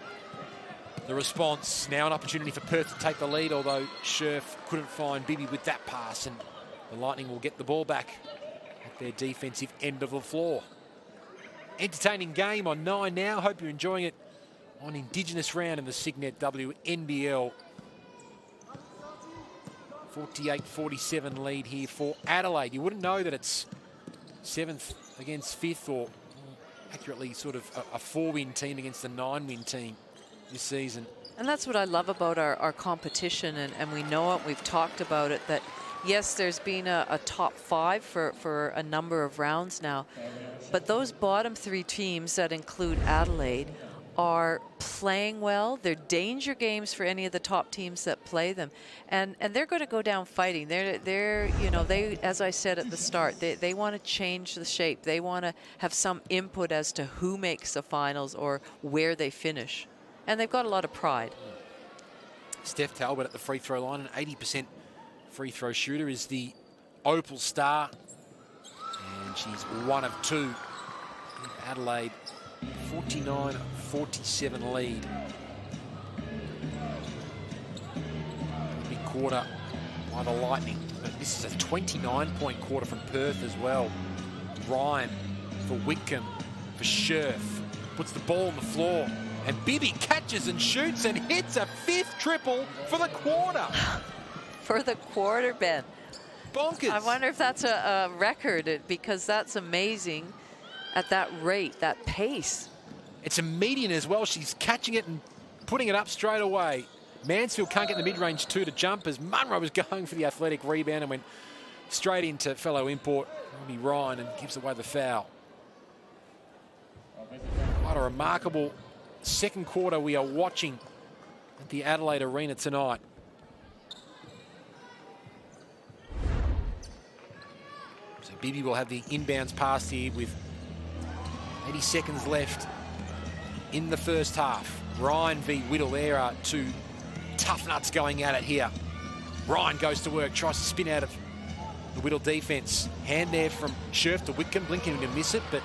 the response. Now an opportunity for Perth to take the lead, although Scherf couldn't find Bibby with that pass, and the Lightning will get the ball back at their defensive end of the floor. Entertaining game on 9 now. Hope you're enjoying it on Indigenous round in the Cygnett WNBL. 48-47 lead here for Adelaide. You wouldn't know that it's 7th against 5th, or accurately sort of a 4-win team against a 9-win team this season. And that's what I love about our competition, and we know it, we've talked about it, that yes, there's been a top 5 for a number of rounds now, but those bottom 3 teams that include Adelaide are playing well. They're danger games for any of the top teams that play them, and they're going to go down fighting. They're you know, they, as I said at the start, they want to change the shape. They want to have some input as to who makes the finals or where they finish, and they've got a lot of pride. Steph Talbot at the free throw line, an 80% free throw shooter, is the Opal star, and she's 1 of 2. Adelaide 49-47 lead. Big quarter by the Lightning, but this is a 29-point quarter from Perth as well. Ryan for Wickham, for Scherf, puts the ball on the floor, and Bibby catches and shoots and hits a 5th triple for the quarter. For the quarter, Ben. Bonkers. I wonder if that's a record, because that's amazing at that rate, that pace. It's a median as well. She's catching it and putting it up straight away. Mansfield can't get the mid-range 2 to jump, as Munro was going for the athletic rebound and went straight into fellow import, Robbie Ryan, and gives away the foul. What a remarkable second quarter we are watching at the Adelaide Arena tonight. So Bibi will have the inbounds pass here with 80 seconds left in the first half. Ryan v Whittle, there are two tough nuts going at it here. Ryan goes to work, tries to spin out of the Whittle defence. Hand there from Scherf to Whitcomb, blinking to miss it, but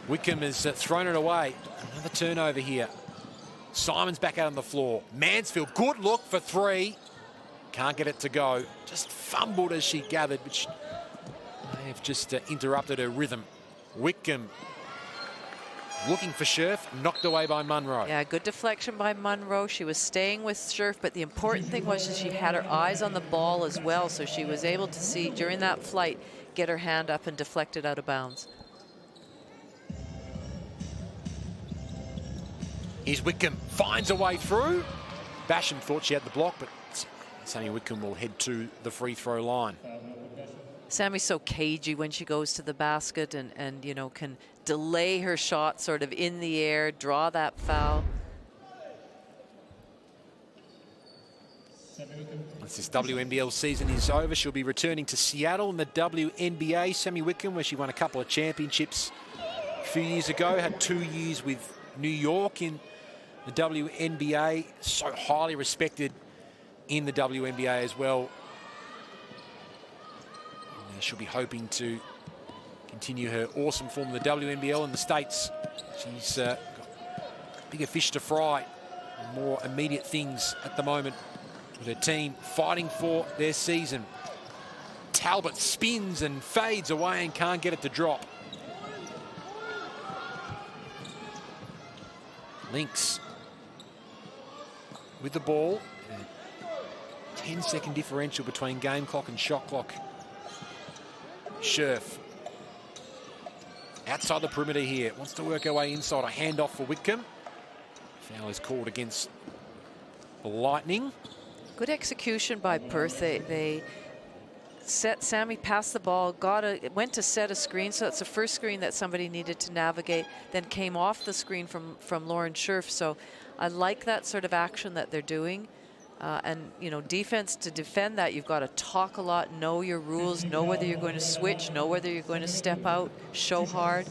Whitcomb has thrown it away. Another turnover here. Simon's back out on the floor. Mansfield, good look for three. Can't get it to go. Just fumbled as she gathered, which may have just interrupted her rhythm. Whitcomb looking for Scherf, knocked away by Munro. Yeah, good deflection by Munro. She was staying with Scherf, but the important thing was that she had her eyes on the ball as well, so she was able to see during that flight, get her hand up and deflect it out of bounds. Here's Whitcomb, finds a way through. Basham thought she had the block, but Sammy Whitcomb will head to the free throw line. Sammy's so cagey when she goes to the basket and you know, can delay her shot sort of in the air, draw that foul. Once this WNBL season is over, she'll be returning to Seattle in the WNBA. Sammy Whitcomb, where she won a couple of championships a few years ago, had 2 years with New York in the WNBA, so highly respected in the WNBA as well. And she'll be hoping to continue her awesome form in the WNBL in the States. She's got bigger fish to fry, more immediate things at the moment with her team fighting for their season. Talbot spins and fades away and can't get it to drop. Lynx with the ball. 10-second differential between game clock and shot clock. Scherf outside the perimeter here. Wants to work her way inside. A handoff for Whitcomb. Foul is called against the Lightning. Good execution by Perth. They set Sammy past the ball, went to set a screen, so it's the first screen that somebody needed to navigate, then came off the screen from Lauren Scherf. So I like that sort of action that they're doing. And, you know, defense, to defend that, you've got to talk a lot, know your rules, know whether you're going to switch, know whether you're going to step out, show hard.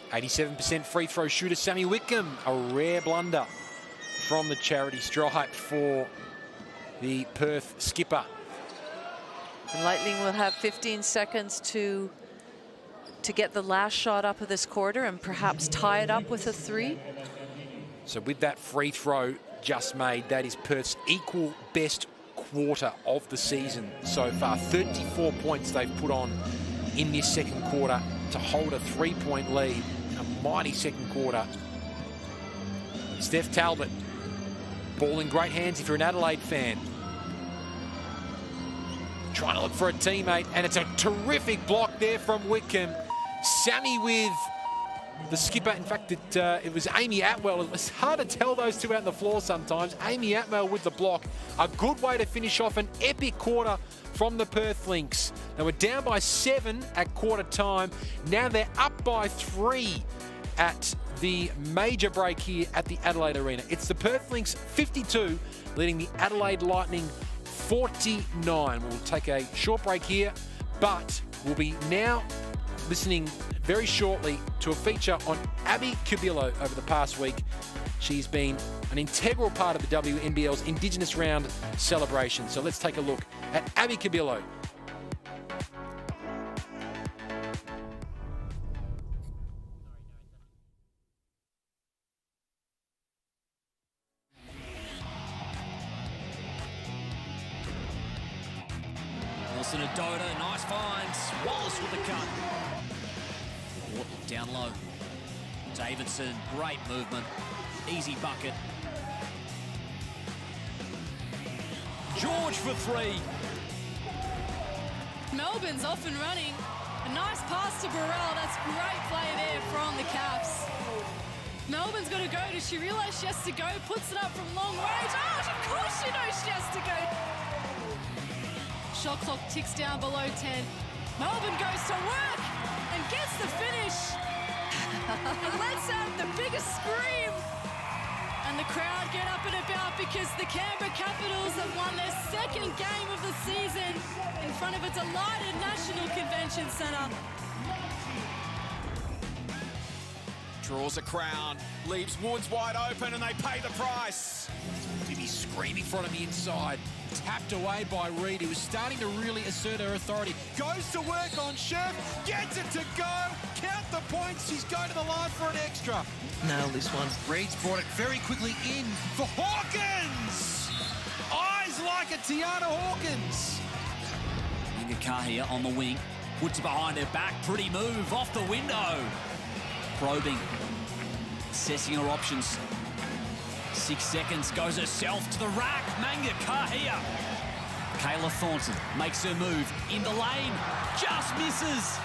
87% free throw shooter Sammy Whitcomb. A rare blunder from the charity stripe for the Perth skipper. And Lightning will have 15 seconds to get the last shot up of this quarter and perhaps tie it up with a three. So with that free throw just made, that is Perth's equal best quarter of the season so far. 34 points they've put on in this second quarter to hold a 3-point lead in a mighty second quarter. Steph Talbot, ball in great hands if you're an Adelaide fan. Trying to look for a teammate, and it's a terrific block there from Whitcomb. Sammy with the skipper. In fact, it was Amy Atwell. It was hard to tell those two out on the floor sometimes. Amy Atwell with the block. A good way to finish off an epic quarter from the Perth Lynx. They were down by 7 at quarter time. Now they're up by 3 at the major break here at the Adelaide Arena. It's the Perth Lynx 52 leading the Adelaide Lightning 49. We'll take a short break here, but we'll be now listening very shortly to a feature on Abby Cubillo over the past week. She's been an integral part of the WNBL's Indigenous Round celebration. So let's take a look at Abby Cubillo. Wilson Adoda, nice finds. Wallace with the cut. Down low. Davidson, great movement. Easy bucket. George for three. Melbourne's off and running. A nice pass to Burrell. That's great play there from the Caps. Melbourne's got to go. Does she realise she has to go? Puts it up from long range. Oh, of course she knows she has to go. shot clock ticks down below 10. Melbourne goes to work and gets the finish. And lets out the biggest scream. And the crowd get up and about because the Canberra Capitals have won their second game of the season in front of a delighted National Convention Centre. Draws a crowd, leaves Woods wide open, and they pay the price. Bibby screaming from the inside. Tapped away by Reid, who was starting to really assert her authority. Goes to work on Chef, gets it to go. Count the points. She's going to the line for an extra. Nail this one. Reid's brought it very quickly in for Hawkins. Eyes like a Tiana Hawkins. Kahia on the wing. Puts it behind her back. Pretty move off the window. Probing. Assessing her options. 6 seconds, goes herself to the rack. Manga Kahia. Kayla Thornton makes her move in the lane. Just misses.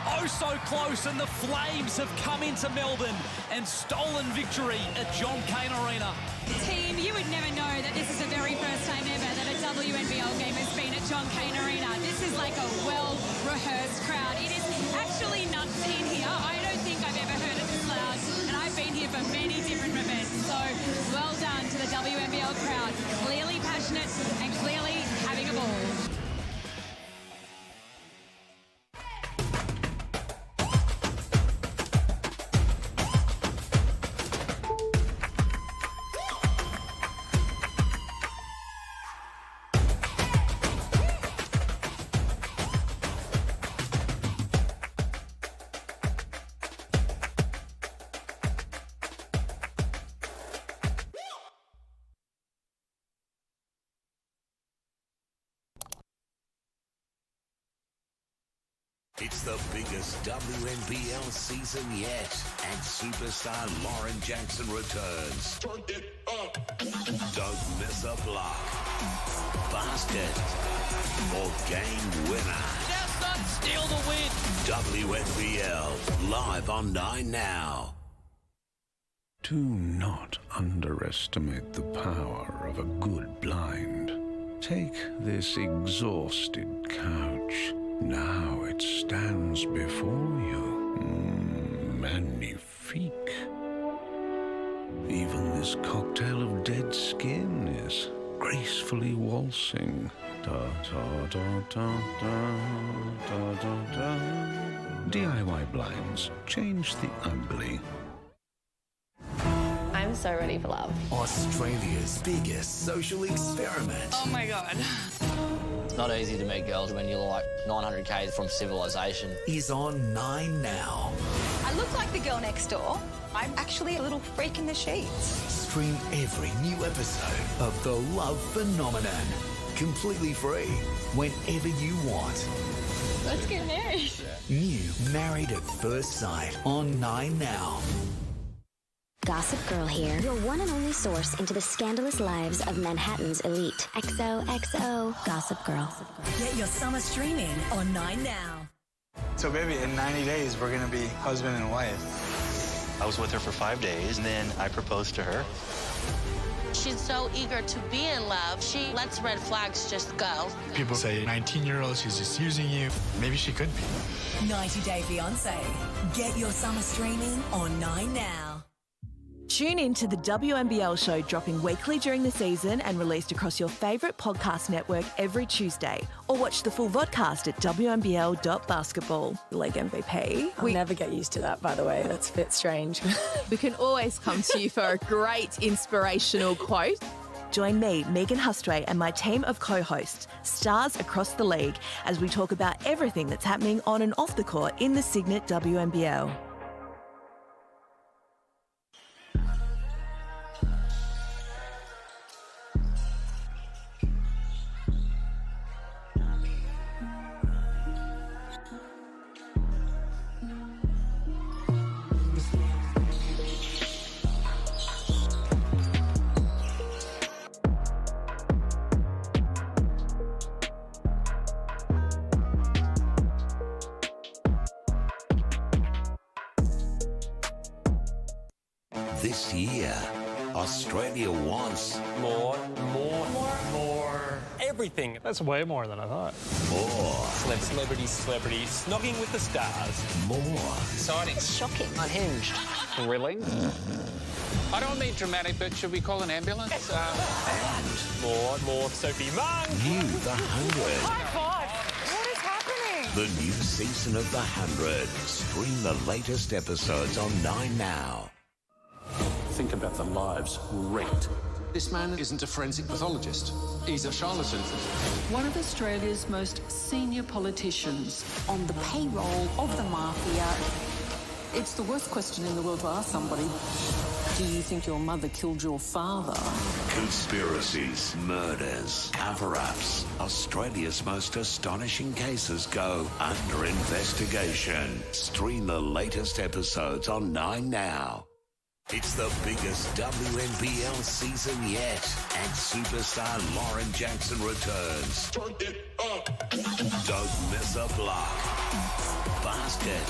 Oh, so close, and the Flames have come into Melbourne and stolen victory at John Cain Arena. Team, you would never know that this is the very first time ever that a WNBL game has been at John Cain Arena. This is like a well-rehearsed crowd. It is actually nuts in here. I don't think I've ever heard it this loud, and I've been here for many different events. So well done to the WNBL crowd. Clearly passionate and clearly having a ball. It's the biggest WNBL season yet, and superstar Lauren Jackson returns. Turn it up. Don't miss a block, basket, or game winner. Just not steal the win. WNBL, live on 9 Now. Do not underestimate the power of a good blind. Take this exhausted couch. Now it stands before you. Magnifique. Even this cocktail of dead skin is gracefully waltzing. Da da da da da da da da. DIY blinds. Change the ugly. I'm so ready for love. Australia's biggest social experiment. Oh my God. It's not easy to meet girls when you're like 900 k's from civilization. Is on 9 Now. I look like the girl next door. I'm actually a little freak in the sheets. Stream every new episode of The Love Phenomenon. Completely free, whenever you want. Let's get married. New Married at First Sight on 9 Now. Gossip Girl here, your one and only source into the scandalous lives of Manhattan's elite. XOXO Gossip Girl. Get your summer streaming on 9 Now. So baby, in 90 days, we're gonna be husband and wife. I was with her for 5 days, and then I proposed to her. She's so eager to be in love, she lets red flags just go. People say 19-year-old, she's just using you. Maybe she could be. 90 Day Fiancé. Get your summer streaming on 9 Now. Tune in to the WNBL show, dropping weekly during the season and released across your favourite podcast network every Tuesday. Or watch the full vodcast at WNBL.basketbol. League MVP. I'll never get used to that, by the way. That's a bit strange. We can always come to you for a great inspirational quote. Join me, Megan Hustray, and my team of co-hosts, stars across the league, as we talk about everything that's happening on and off the court in the Cygnett WNBL. This year, Australia wants More. Everything. That's way more than I thought. more. Celebrities, snogging with the stars. More. Exciting. Shocking. Unhinged. Thrilling. I don't mean dramatic, but should we call an ambulance? More Sophie Monk. New The 100. Five. What is happening? The new season of The 100. Stream the latest episodes on 9 Now. Think about the lives wrecked. This man isn't a forensic pathologist. He's a charlatan. One of Australia's most senior politicians on the payroll of the mafia. It's the worst question in the world to ask somebody. Do you think your mother killed your father? Conspiracies, murders, cover-ups. Australia's most astonishing cases go under investigation. Stream the latest episodes on 9 Now. It's the biggest WNBL season yet, and superstar Lauren Jackson returns. Turn it up. Don't miss a block, basket,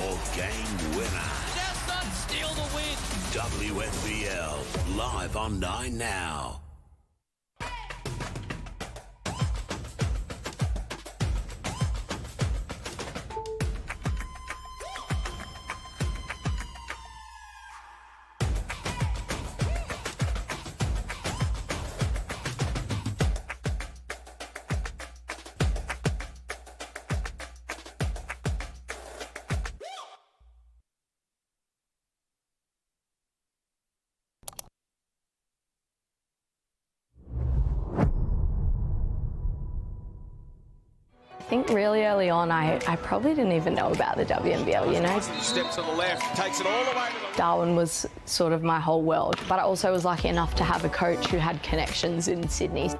or game winner. Just not steal the win. WNBL, live on 9 Now. I think really early on, I probably didn't even know about the WNBL, you know. Steps to the left, takes it all the way to the... Darwin was sort of my whole world, but I also was lucky enough to have a coach who had connections in Sydney.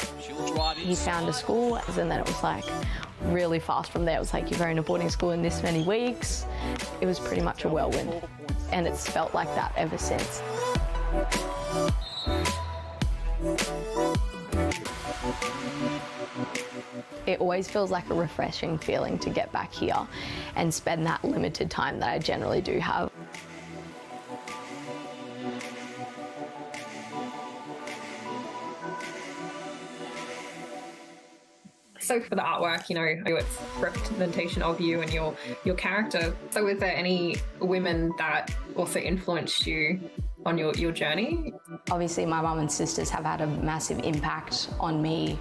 He found a school, and then it was like really fast from there. It was like, you're going to boarding school in this many weeks. It was pretty much a whirlwind, and it's felt like that ever since. It always feels like a refreshing feeling to get back here and spend that limited time that I generally do have. So for the artwork, you know, it's representation of you and your character. So was there any women that also influenced you on your journey? Obviously, my mum and sisters have had a massive impact on me.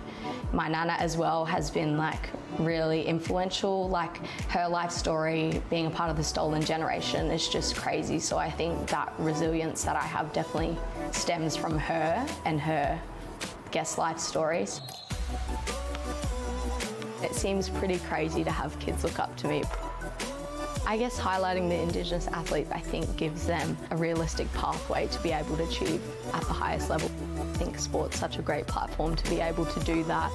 My nana as well has been like really influential. Like her life story, being a part of the stolen generation, is just crazy. So I think that resilience that I have definitely stems from her and her guest life stories. It seems pretty crazy to have kids look up to me. I guess highlighting the Indigenous athlete, I think, gives them a realistic pathway to be able to achieve at the highest level. I think sport's such a great platform to be able to do that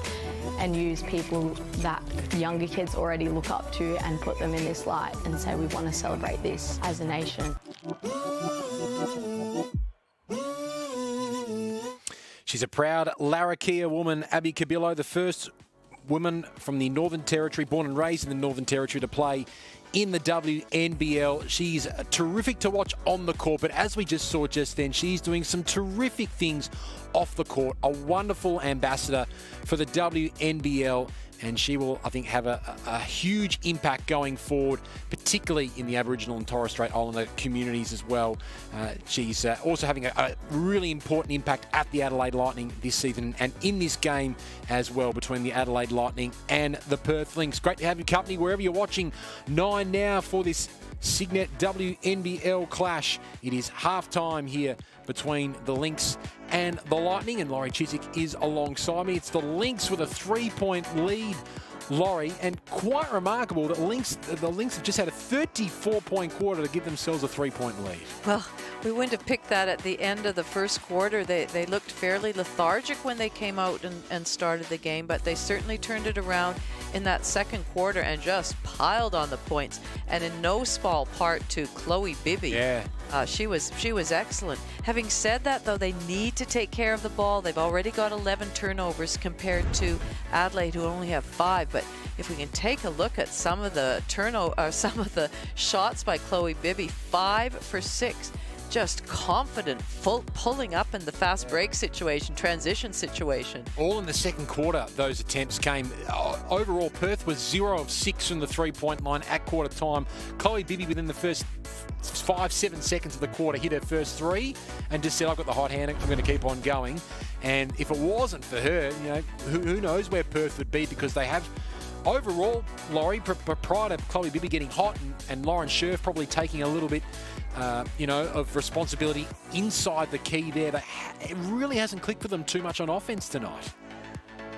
and use people that younger kids already look up to and put them in this light and say we want to celebrate this as a nation. She's a proud Larrakia woman, Abby Cabillo, the first woman from the Northern Territory, born and raised in the Northern Territory, to play in the WNBL. She's terrific to watch on the court, but as we just saw just then, she's doing some terrific things off the court. A wonderful ambassador for the WNBL, and she will, I think, have a huge impact going forward, particularly in the Aboriginal and Torres Strait Islander communities as well. She's also having a really important impact at the Adelaide Lightning this season and in this game as well between the Adelaide Lightning and the Perth Lynx. Great to have your company wherever you're watching 9 Now for this Cygnett WNBL clash. It is half-time here between the Lynx and the Lightning, and Laurie Chiswick is alongside me. It's the Lynx with a 3-point lead, Laurie, and quite remarkable that the Lynx have just had a 34-point quarter to give themselves a 3-point lead. Well, we wouldn't have picked that at the end of the first quarter. They looked fairly lethargic when they came out and started the game, but they certainly turned it around in that second quarter and just piled on the points. And in no small part to Chloe Bibby. Yeah. She was excellent. Having said that, though, they need to take care of the ball. They've already got 11 turnovers compared to Adelaide, who only have 5. But if we can take a look at some of the shots by Chloe Bibby, 5 for 6. just confident, pulling up in the fast break situation, transition situation. All in the second quarter, those attempts came. Overall, Perth was 0 of 6 from the three-point line at quarter time. Chloe Bibby, within the first 5-7 seconds of the quarter, hit her first three and just said, I've got the hot hand, I'm going to keep on going. And if it wasn't for her, you know, who knows where Perth would be, because they have overall, Laurie, prior to Chloe Bibby getting hot and Lauren Scherf probably taking a little bit, of responsibility inside the key there, but it really hasn't clicked for them too much on offense tonight.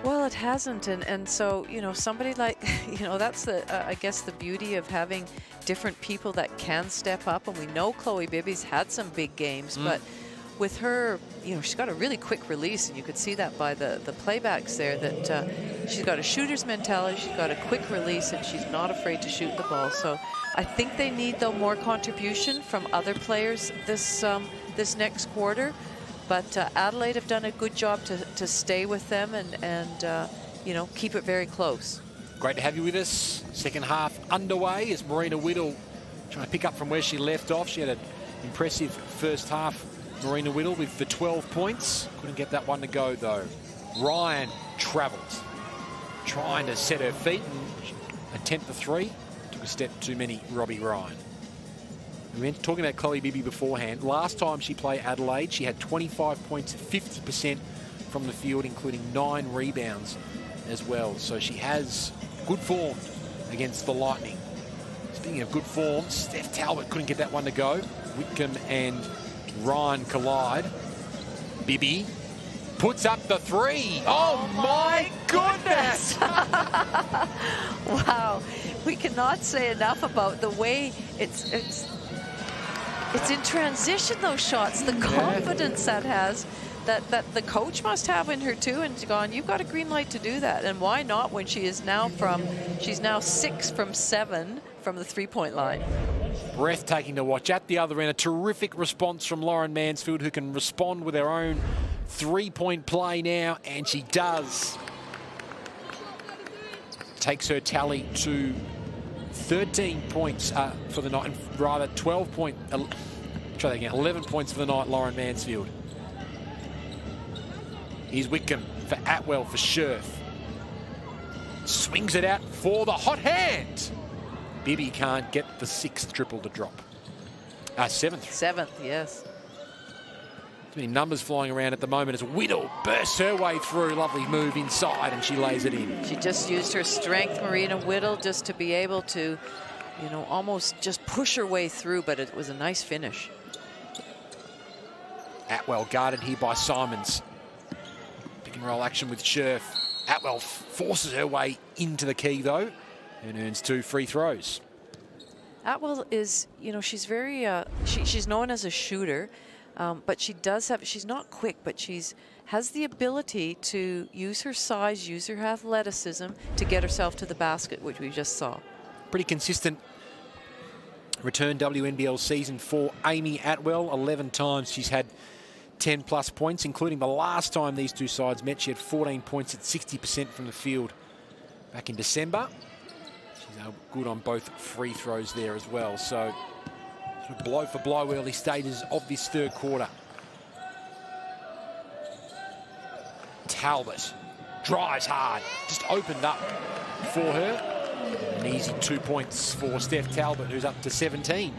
Well, it hasn't, and so, you know, somebody like, you know, that's the, I guess, the beauty of having different people that can step up, and we know Chloe Bibby's had some big games, but with her, you know, she's got a really quick release, and you could see that by the playbacks there, that she's got a shooter's mentality, she's got a quick release, and she's not afraid to shoot the ball. So I think they need, though, more contribution from other players this next quarter. But Adelaide have done a good job to stay with them and you know, keep it very close. Great to have you with us. Second half underway as Marina Whittle trying to pick up from where she left off. She had an impressive first half. Marina Whittle with the 12 points. Couldn't get that one to go, though. Ryan travels, trying to set her feet and attempt the three. Took a step too many, Robbie Ryan. We were talking about Chloe Bibby beforehand. Last time she played Adelaide, she had 25 points, 50% from the field, including 9 rebounds as well. So she has good form against the Lightning. Speaking of good form, Steph Talbot couldn't get that one to go. Whitcomb and Ryan collide. Bibby puts up the three. Oh my goodness! Wow, we cannot say enough about the way it's in transition, those shots, the confidence that has, that the coach must have in her too, and gone, you've got a green light to do that. And why not when she is now she's now 6 from 7 from the three-point line. Breathtaking to watch. At the other end, a terrific response from Lauren Mansfield, who can respond with her own three-point play now, and she does. Takes her tally to 13 points for the night, and rather 12 point, try that again, 11 points for the night, Lauren Mansfield. Here's Whitcomb for Atwell for Scherf. Swings it out for the hot hand. Bibby can't get the 6th triple to drop. 7th. 7th, yes. Too many numbers flying around at the moment as Whittle bursts her way through. Lovely move inside, and she lays it in. She just used her strength, Marina Whittle, just to be able to, you know, almost just push her way through, but it was a nice finish. Atwell guarded here by Simons. Pick and roll action with Scherf. Atwell forces her way into the key, though, and earns 2 free throws. Atwell is, you know, she's very, she's known as a shooter, but she's not quick, but has the ability to use her size, use her athleticism to get herself to the basket, which we just saw. Pretty consistent return WNBL season for Amy Atwell. 11 times she's had 10+ points, including the last time these two sides met. She had 14 points at 60% from the field back in December. She's good on both free throws there as well. So sort of blow for blow early stages of this third quarter. Talbot drives hard, just opened up for her. An easy 2 points for Steph Talbot, who's up to 17.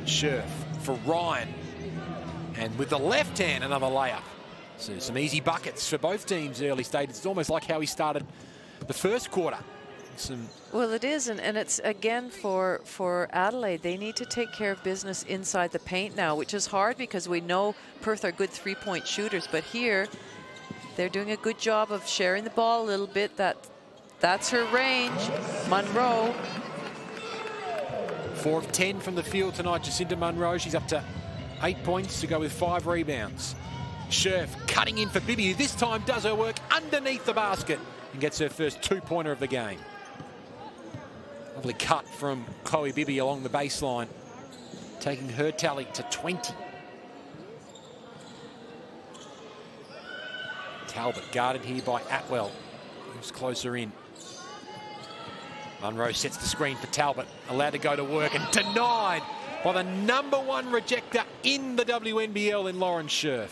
Scherf for Ryan. And with the left hand, another layup. So some easy buckets for both teams early stages. It's almost like how he started the first quarter. Well, it is, and it's, again, for Adelaide, they need to take care of business inside the paint now, which is hard because we know Perth are good three-point shooters, but here they're doing a good job of sharing the ball a little bit. That's her range. Munro. 4 of 10 from the field tonight, Jacinta Munro. She's up to 8 points to go with 5 rebounds. Scherf cutting in for Bibby, who this time does her work underneath the basket and gets her first 2-pointer of the game. Lovely cut from Chloe Bibby along the baseline, taking her tally to 20. Talbot guarded here by Atwell, who's closer in. Munro sets the screen for Talbot, allowed to go to work and denied by the #1 rejecter in the WNBL in Lauren Scherf.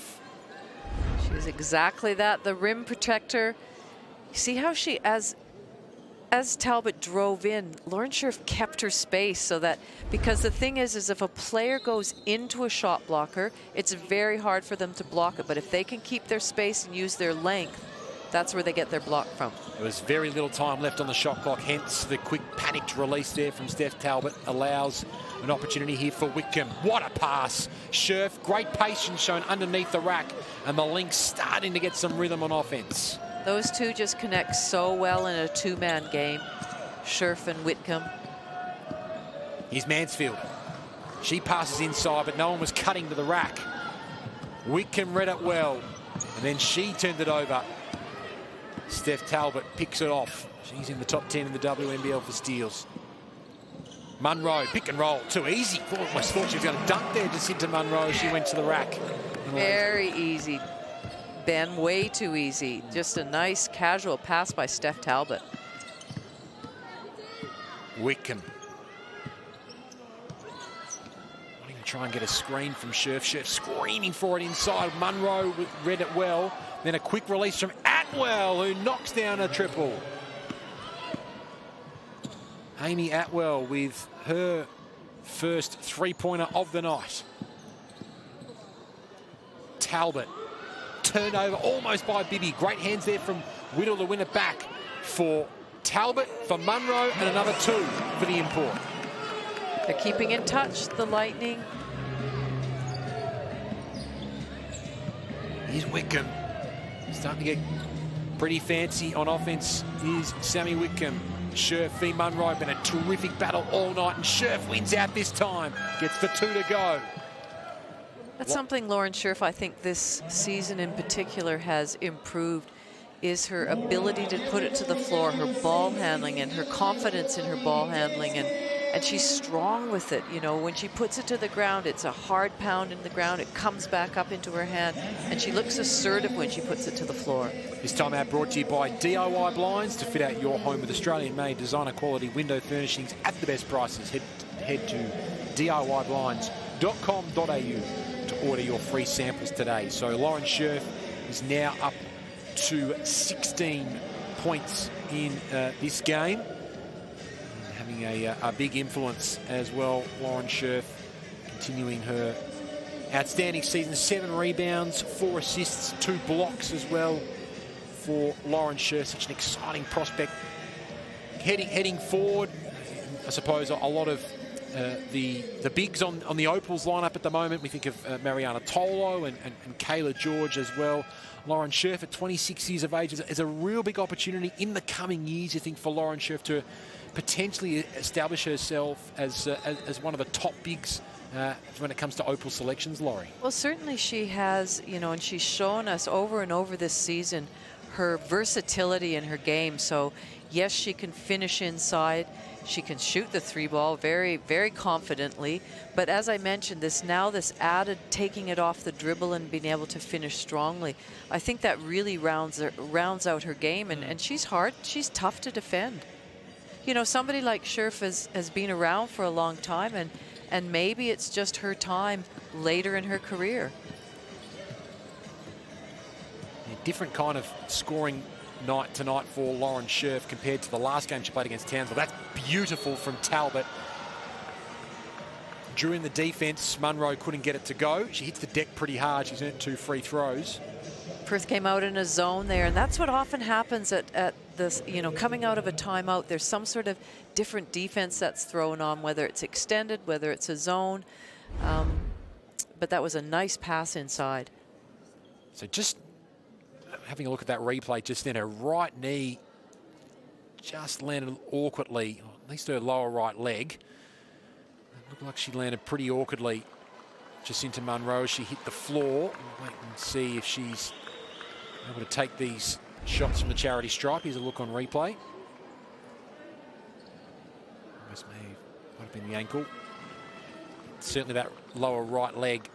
She's exactly that, the rim protector. See how she, as Talbot drove in, Lauren Scherf kept her space so that, because the thing is if a player goes into a shot blocker, it's very hard for them to block it. But if they can keep their space and use their length, that's where they get their block from. There was very little time left on the shot clock, hence the quick panicked release there from Steph Talbot allows an opportunity here for Whitcomb. What a pass. Scherf, great patience shown underneath the rack, and the Lynx starting to get some rhythm on offense. Those two just connect so well in a two-man game, Scherf and Whitcomb. Here's Mansfield. She passes inside, but no one was cutting to the rack. Whitcomb read it well, and then she turned it over. Steph Talbot picks it off. She's in the top 10 in the WNBL for steals. Munro, pick and roll, too easy. Almost thought she was going to dunk there just into Munro. She went to the rack. Very easy, Ben, way too easy. Just a nice casual pass by Steph Talbot. Whitcomb. Wanting to try and get a screen from Scherf. Scherf screaming for it inside. Munro read it well. Then a quick release from Atwell, who knocks down a triple. Amy Atwell with her first three-pointer of the night. Talbot, turned over almost by Bibby. Great hands there from Whittle to win it back for Talbot, for Munro, and another two for the import. They're keeping in touch, the Lightning. Here's Whitcomb. Starting to get pretty fancy on offense is Sammy Whitcomb. Scherf v Munro, been a terrific battle all night, and Scherf wins out this time. Gets the two to go. That's something Lauren Scherf, I think, this season in particular has improved, is her ability to put it to the floor, her ball handling and her confidence in her ball handling, and she's strong with it. You know, when she puts it to the ground, it's a hard pound in the ground, it comes back up into her hand, and she looks assertive when she puts it to the floor. This time out brought to you by DIY Blinds. To fit out your home with Australian-made designer quality window furnishings at the best prices, head to DIYblinds.com.au to order your free samples today. So Lauren Scherf is now up to 16 points in this game. And having a big influence as well. Lauren Scherf continuing her outstanding season. 7 rebounds, 4 assists, 2 blocks as well for Lauren Scherf. Such an exciting prospect. Heading forward, I suppose a lot of the bigs on the Opals lineup at the moment. We think of Mariana Tolo and Kayla George as well. Lauren Scherf at 26 years of age is a real big opportunity in the coming years, you think, for Lauren Scherf to potentially establish herself as one of the top bigs when it comes to Opal selections, Laurie. Well, certainly she has, you know, and she's shown us over and over this season her versatility in her game. So yes, she can finish inside. She can shoot the 3-ball very, very confidently. But as I mentioned, this added taking it off the dribble and being able to finish strongly, I think that really rounds out her game. And she's hard. She's tough to defend. You know, somebody like Scherf has been around for a long time, and maybe it's just her time later in her career. A different kind of scoring night tonight for Lauren Scherf compared to the last game she played against Townsville. That's beautiful from Talbot. During the defense, Munro couldn't get it to go. She hits the deck pretty hard. She's earned 2 free throws. Perth came out in a zone there, and that's what often happens at this, you know, coming out of a timeout. There's some sort of different defense that's thrown on, whether it's extended, whether it's a zone. But that was a nice pass inside. So just having a look at that replay just then, her right knee just landed awkwardly, or at least her lower right leg. It looked like she landed pretty awkwardly just into Munro. She hit the floor. We'll wait and see if she's able to take these shots from the charity stripe. Here's a look on replay. Almost might have been the ankle. Certainly that lower right leg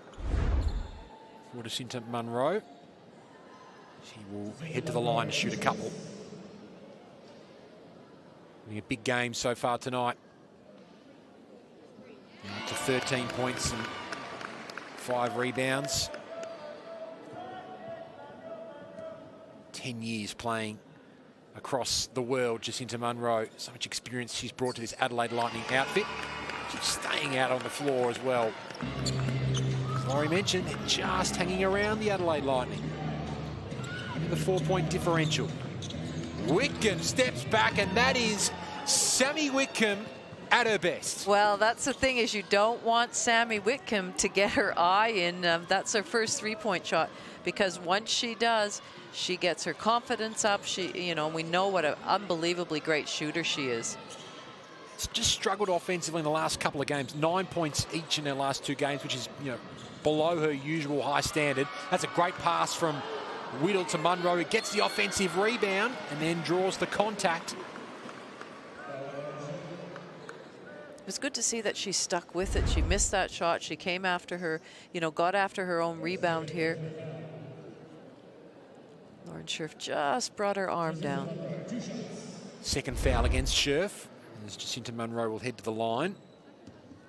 for Jacinta Munro. She will head to the line to shoot a couple. A big game so far tonight. Up to 13 points and 5 rebounds. 10 years playing across the world, Jacinta Munro. So much experience she's brought to this Adelaide Lightning outfit. She's staying out on the floor as well. As Laurie mentioned, they're just hanging around the Adelaide Lightning. The 4-point differential. Whitcomb steps back, and that is Sammy Whitcomb at her best. Well, that's the thing, is you don't want Sammy Whitcomb to get her eye in. That's her first 3-point shot, because once she does, she gets her confidence up. She, you know, we know what an unbelievably great shooter she is. She's just struggled offensively in the last couple of games. 9 points each in her last 2 games, which is, you know, below her usual high standard. That's a great pass from Whittle to Munro, who gets the offensive rebound and then draws the contact. It was good to see that she stuck with it. She missed that shot. She came after her, you know, got after her own rebound here. Lauren Scherf just brought her arm down. Second foul against Scherf, as Jacinta Munro will head to the line.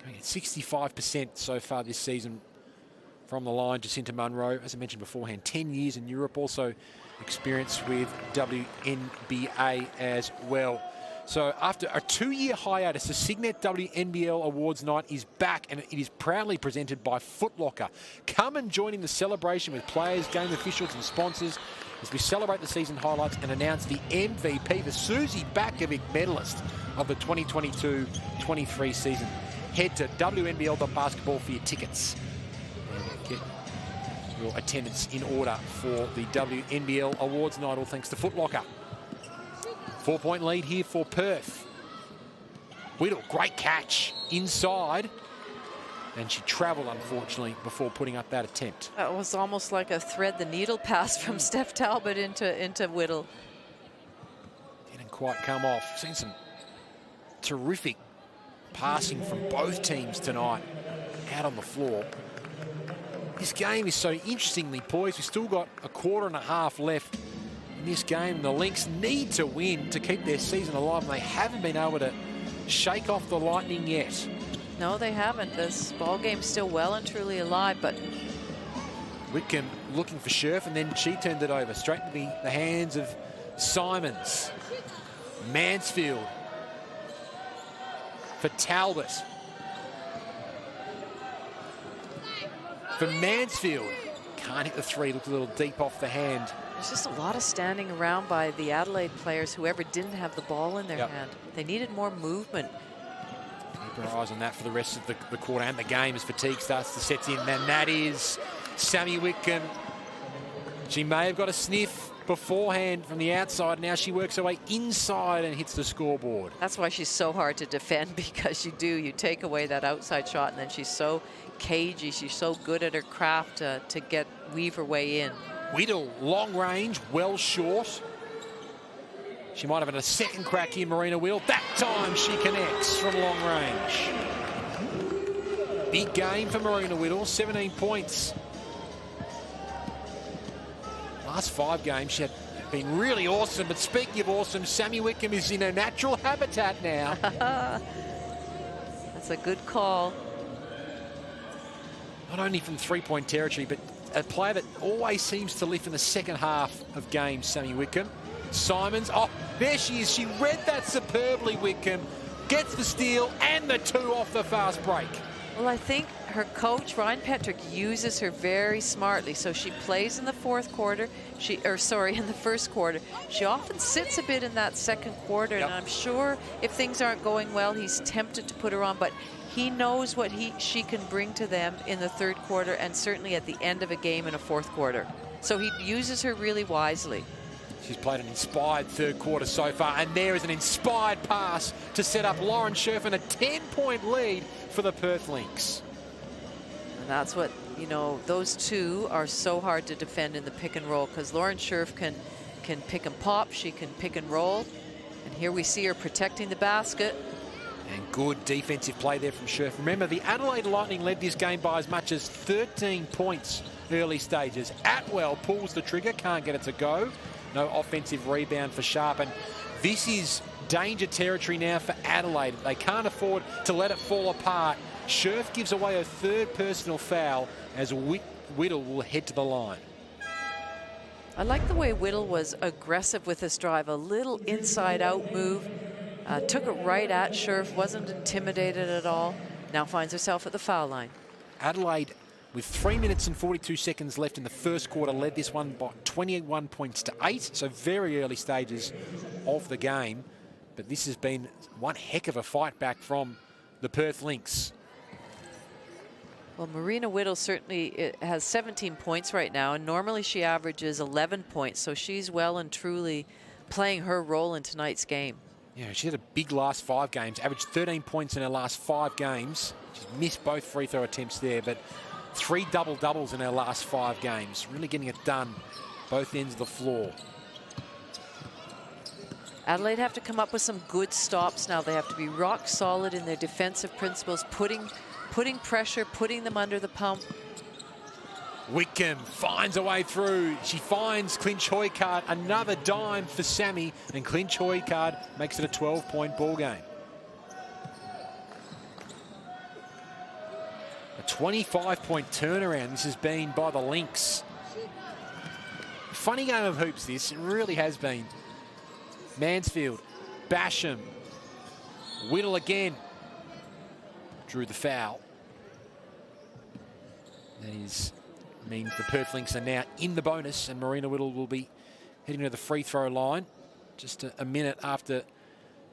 Going at 65% so far this season from the line. Jacinta Munro, as I mentioned beforehand, 10 years in Europe, also experience with WNBA as well. So after a 2-year hiatus, the Cygnett WNBL Awards Night is back, and it is proudly presented by Foot Locker. Come and join in the celebration with players, game officials and sponsors as we celebrate the season highlights and announce the MVP, the Susie Bakovic medalist of the 2022-23 season. Head to WNBL.basketball for your tickets. Get your attendance in order for the WNBL Awards Night, all thanks to Foot Locker. 4-point lead here for Perth. Whittle, great catch inside. And she travelled, unfortunately, before putting up that attempt. That was almost like a thread the needle pass from Steph Talbot into Whittle. Didn't quite come off. Seen some terrific passing from both teams tonight out on the floor. This game is so interestingly poised. We've still got a quarter and a half left in this game. The Lynx need to win to keep their season alive, and they haven't been able to shake off the Lightning yet. No, they haven't. This ball game's still well and truly alive, but Whitcomb looking for Scherf, and then she turned it over straight into the hands of Simons. Mansfield for Talbot. For Mansfield. Can't hit the three, looked a little deep off the hand. There's just a lot of standing around by the Adelaide players, whoever didn't have the ball in their hand. They needed more movement. Keep our eyes on that for the rest of the quarter and the game as fatigue starts to set in. And that is Sammy Whitcomb. She may have got a sniff beforehand from the outside. Now she works her way inside and hits the scoreboard. That's why she's so hard to defend, because you take away that outside shot, and then she's so cagey. She's so good at her craft to weave her way in. Whittle, long range, well short. She might have had a second crack here, Marina Whittle. That time she connects from long range. Big game for Marina Whittle, 17 points. Last 5 games she had been really awesome, but speaking of awesome, Sammy Whitcomb is in her natural habitat now. That's a good call. Not only from 3-point territory, but a player that always seems to lift in the second half of games, Sammy Whitcomb. Simons, oh, there she is. She read that superbly, Whitcomb. Gets the steal and the 2 off the fast break. Well, I think her coach, Ryan Petrick, uses her very smartly. So she plays in the fourth quarter. In the first quarter. She often sits a bit in that second quarter, and I'm sure if things aren't going well, he's tempted to put her on, but he knows what she can bring to them in the third quarter, and certainly at the end of a game in a fourth quarter. So he uses her really wisely. She's played an inspired third quarter so far, and there is an inspired pass to set up Lauren Scherf and a 10-point lead for the Perth Lynx. And that's what, those two are so hard to defend in the pick and roll, because Lauren Scherf can pick and pop, she can pick and roll, and here we see her protecting the basket. And good defensive play there from Scherf. Remember, the Adelaide Lightning led this game by as much as 13 points early stages. Atwell pulls the trigger, can't get it to go. No offensive rebound for Sharp. And this is danger territory now for Adelaide. They can't afford to let it fall apart. Scherf gives away her third personal foul as Whittle will head to the line. I like the way Whittle was aggressive with this drive, a little inside-out move. Took it right at Scherf, wasn't intimidated at all. Now finds herself at the foul line. Adelaide, with 3 minutes and 42 seconds left in the first quarter, led this one by 21 points to 8. So very early stages of the game. But this has been one heck of a fight back from the Perth Lynx. Well, Marina Whittle certainly has 17 points right now, and normally she averages 11 points, so she's well and truly playing her role in tonight's game. Yeah, she had a big last 5 games, averaged 13 points in her last 5 games. She's missed both free throw attempts there, but 3 double-doubles in her last 5 games. Really getting it done both ends of the floor. Adelaide have to come up with some good stops now. They have to be rock solid in their defensive principles, putting pressure, putting them under the pump. Wickham finds a way through. She finds Clinch Hoycard, another dime for Sammy, and Clinch Hoycard makes it a 12-point ball game. A 25-point turnaround this has been by the Lynx. Funny game of hoops this, it really has been. Mansfield, Basham, Whittle again. Drew the foul. That means the Perth Lynx are now in the bonus, and Marina Whittle will be heading to the free throw line just a minute after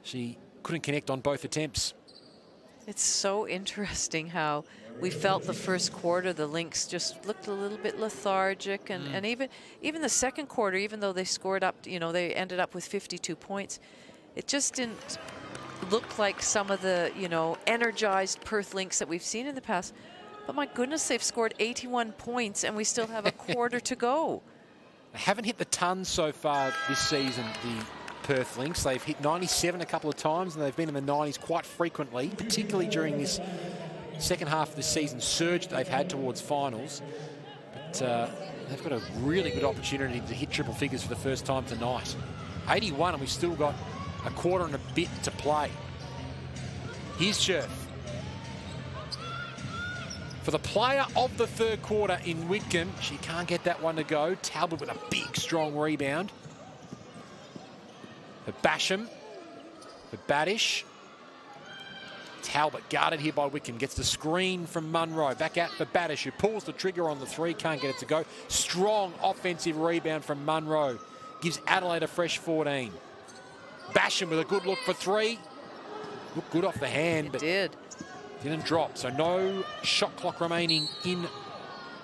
she couldn't connect on both attempts. It's so interesting how we felt the first quarter the Lynx just looked a little bit lethargic, and even the second quarter, even though they scored up, you know, they ended up with 52 points, it just didn't look like some of the, you know, energized Perth Lynx that we've seen in the past. But my goodness, they've scored 81 points and we still have a quarter to go. They haven't hit the tons so far this season, the Perth Lynx. They've hit 97 a couple of times, and they've been in the 90s quite frequently, particularly during this second half of the season surge they've had towards finals. But they've got a really good opportunity to hit triple figures for the first time tonight. 81, and we've still got a quarter and a bit to play. Here's Scherf. For the player of the third quarter in Whitcomb, she can't get that one to go. Talbot with a big, strong rebound. For Basham. For Badish. Talbot guarded here by Whitcomb. Gets the screen from Munro. Back out for Badish, who pulls the trigger on the 3. Can't get it to go. Strong offensive rebound from Munro. Gives Adelaide a fresh 14. Basham with a good look for 3. Looked good off the hand, but didn't drop. So no shot clock remaining in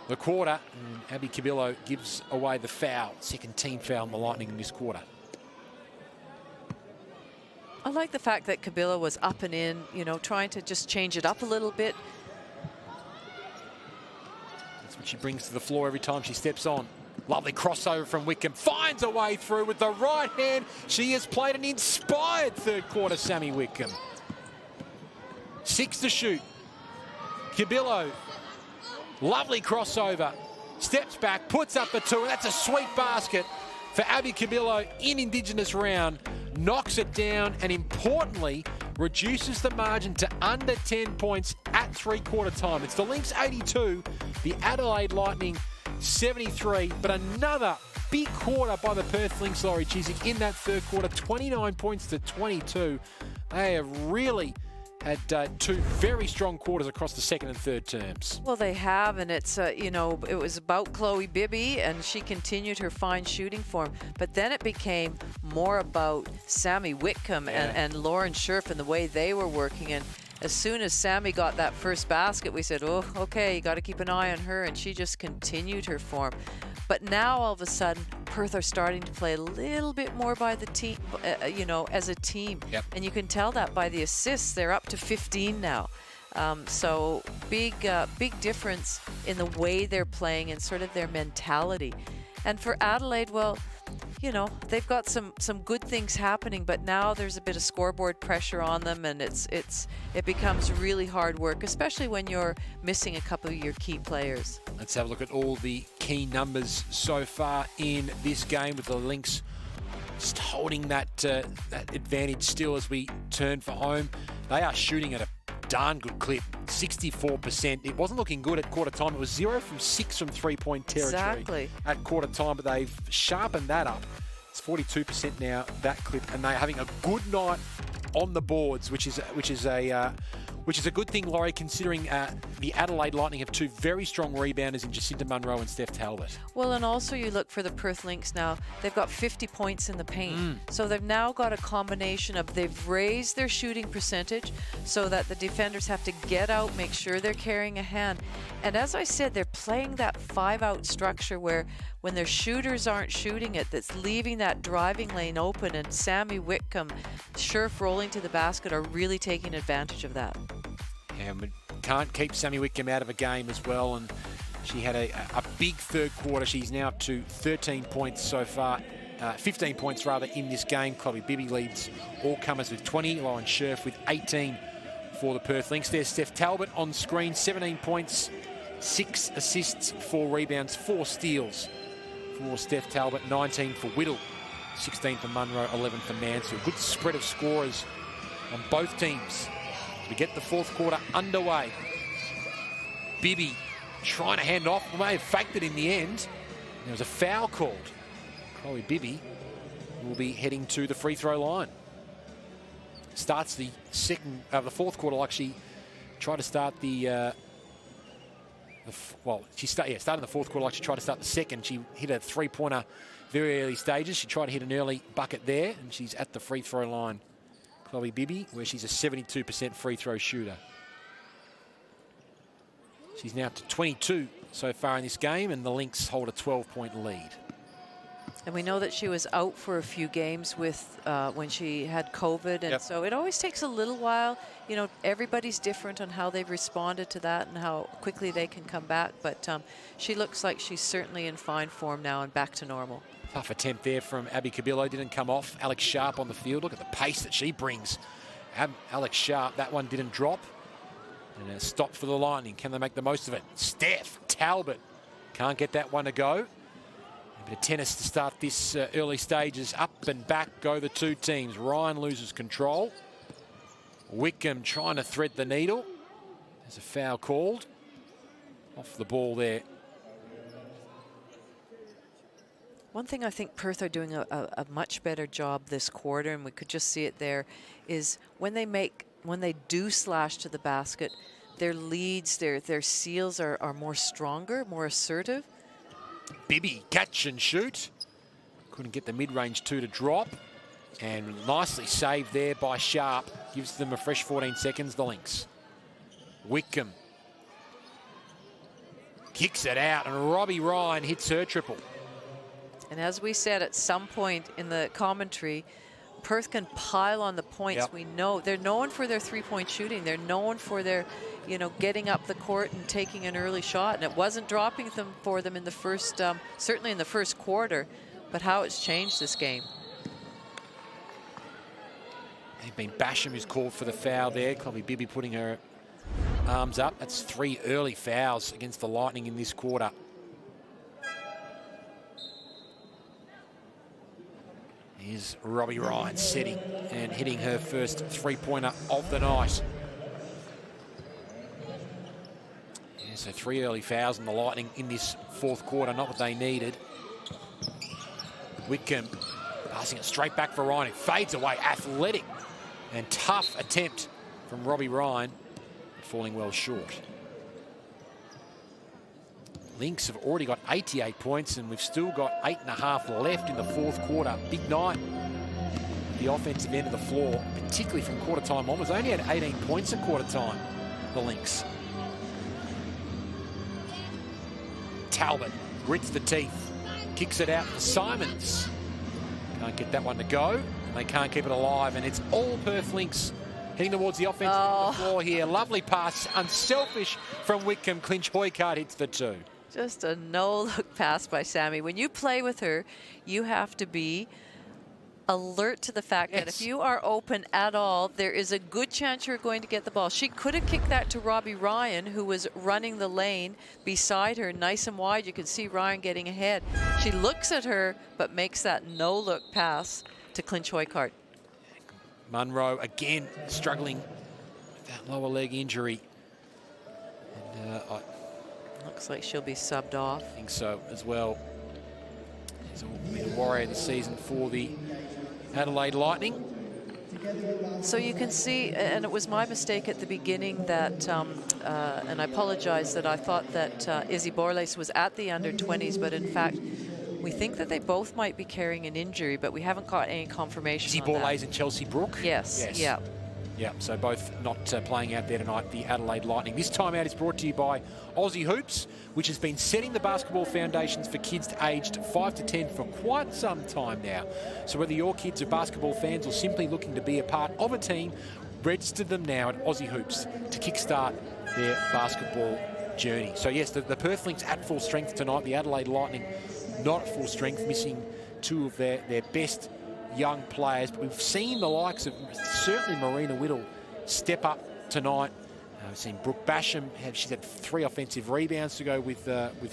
the quarter. And Abby Cabillo gives away the foul. Second team foul in the Lightning in this quarter. I like the fact that Cabillo was up and in, you know, trying to just change it up a little bit. That's what she brings to the floor every time she steps on. Lovely crossover from Wickham. Finds a way through with the right hand. She has played an inspired third quarter, Sammy Wickham. 6 to shoot. Cabillo. Lovely crossover. Steps back, puts up the 2, and that's a sweet basket for Abby Cabillo in Indigenous round. Knocks it down, and importantly, reduces the margin to under 10 points at three-quarter time. It's the Lynx 82, the Adelaide Lightning 73, but another big quarter by the Perth Lynx, Laurie Chiswick, in that third quarter, 29 points to 22. They have really had 2 very strong quarters across the second and third terms. Well, they have, and it's, you know, it was about Chloe Bibby, and she continued her fine shooting form. But then it became more about Sammy Whitcomb and Lauren Scherf and the way they were working. And as soon as Sammy got that first basket, we said, oh, okay, you got to keep an eye on her. And she just continued her form. But now, all of a sudden, Perth are starting to play a little bit more by the team, you know, as a team. Yep. And you can tell that by the assists. They're up to 15 now. So big difference in the way they're playing and sort of their mentality. And for Adelaide, well, you know, they've got some good things happening, but now there's a bit of scoreboard pressure on them, and it becomes really hard work, especially when you're missing a couple of your key players. Let's have a look at all the key numbers so far in this game, with the Lynx Just holding that advantage still as we turn for home. They are shooting at a darn good clip, 64%. It wasn't looking good at quarter time. It was 0 from 6 from three-point territory at quarter time, but they've sharpened that up. It's 42% now, that clip, and they're having a good night on the boards, which is a good thing, Laurie, considering the Adelaide Lightning have two very strong rebounders in Jacinta Munro and Steph Talbot. Well, and also you look for the Perth Lynx now. They've got 50 points in the paint. So they've now got a combination of they've raised their shooting percentage so that the defenders have to get out, make sure they're carrying a hand. And as I said, they're playing that 5-out structure where when their shooters aren't shooting it, that's leaving that driving lane open, and Sammy Whitcomb, Scherf rolling to the basket are really taking advantage of that. And we can't keep Sammy Whitcomb out of a game as well, and she had a big third quarter. She's now up to 13 points so far, 15 points rather in this game. Chloe Bibby leads all comers with 20, Lauren Scherf with 18 for the Perth Lynx. There's Steph Talbot on screen, 17 points, 6 assists, 4 rebounds, 4 steals for Steph Talbot, 19 for Whittle, 16 for Munro, 11 for Mansfield. Good spread of scorers on both teams. We get the fourth quarter underway. Bibby trying to hand off. We may have faked it in the end. There was a foul called. Chloe Bibby will be heading to the free throw line. Starts the fourth quarter like she tried to start started in the fourth quarter like she tried to start the second. She hit a three-pointer very early stages. She tried to hit an early bucket there, and she's at the free throw line. Chloe Bibby, where she's a 72% free throw shooter. She's now up to 22 so far in this game, and the Lynx hold a 12-point lead. And we know that she was out for a few games with when she had COVID, and so it always takes a little while. You know, everybody's different on how they've responded to that and how quickly they can come back. But she looks like she's certainly in fine form now and back to normal. Tough attempt there from Abby Cabillo, didn't come off. Alex Sharp on the field. Look at the pace that she brings. Alex Sharp, that one didn't drop. And a stop for the Lightning. Can they make the most of it? Steph Talbot can't get that one to go. A bit of tennis to start this early stages. Up and back go the two teams. Ryan loses control. Whitcomb trying to thread the needle. There's a foul called. Off the ball there. One thing I think Perth are doing a much better job this quarter, and we could just see it there, is when they do slash to the basket, their leads, their seals are more stronger, more assertive. Bibby, catch and shoot. Couldn't get the mid-range two to drop. And nicely saved there by Sharp. Gives them a fresh 14 seconds, the Lynx. Whitcomb kicks it out, and Robbie Ryan hits her triple. And as we said at some point in the commentary, Perth can pile on the points. We know they're known for their three-point shooting. They're known for their, getting up the court and taking an early shot. And it wasn't dropping them for them in the first, certainly in the first quarter. But how it's changed this game. They've been Basham who's called for the foul there. Chloe Bibby putting her arms up. That's 3 early fouls against the Lightning in this quarter. Here's Robbie Ryan setting and hitting her first three-pointer of the night. Yeah, so 3 early fouls on the Lightning in this fourth quarter, not what they needed. Whitcomb passing it straight back for Ryan. It fades away, athletic and tough attempt from Robbie Ryan, falling well short. Lynx have already got 88 points, and we've still got 8.5 left in the fourth quarter. Big night at the offensive end of the floor, particularly from quarter time onwards. They only had 18 points at quarter time, the Lynx. Talbot grits the teeth, kicks it out for Simons. Can't get that one to go, and they can't keep it alive, and it's all Perth Lynx heading towards the offensive end of the floor here. Lovely pass, unselfish from Whitcomb. Clinch Hoycard hits the 2. Just a no-look pass by Sammy. When you play with her, you have to be alert to the fact that if you are open at all, there is a good chance you're going to get the ball. She could have kicked that to Robbie Ryan, who was running the lane beside her, nice and wide. You can see Ryan getting ahead. She looks at her, but makes that no-look pass to Clinch Hoykart. Munro again struggling with that lower leg injury. And looks like she'll be subbed off. I think so as well. He's been a warrior this season for the Adelaide Lightning. So you can see, and it was my mistake at the beginning that, and I apologize that I thought that Izzy Borlase was at the under-20s, but in fact, we think that they both might be carrying an injury, but we haven't got any confirmation Izzy on that. Borlase and Chelsea Brook? Yes, yeah. Yeah, so both not playing out there tonight, the Adelaide Lightning. This timeout is brought to you by Aussie Hoops, which has been setting the basketball foundations for kids aged 5 to 10 for quite some time now. So whether your kids are basketball fans or simply looking to be a part of a team, register them now at Aussie Hoops to kickstart their basketball journey. So yes, the Perth Lynx at full strength tonight. The Adelaide Lightning not at full strength, missing two of their best young players, but we've seen the likes of certainly Marina Whittle step up tonight. We've seen Brooke Basham, she's had 3 offensive rebounds to go with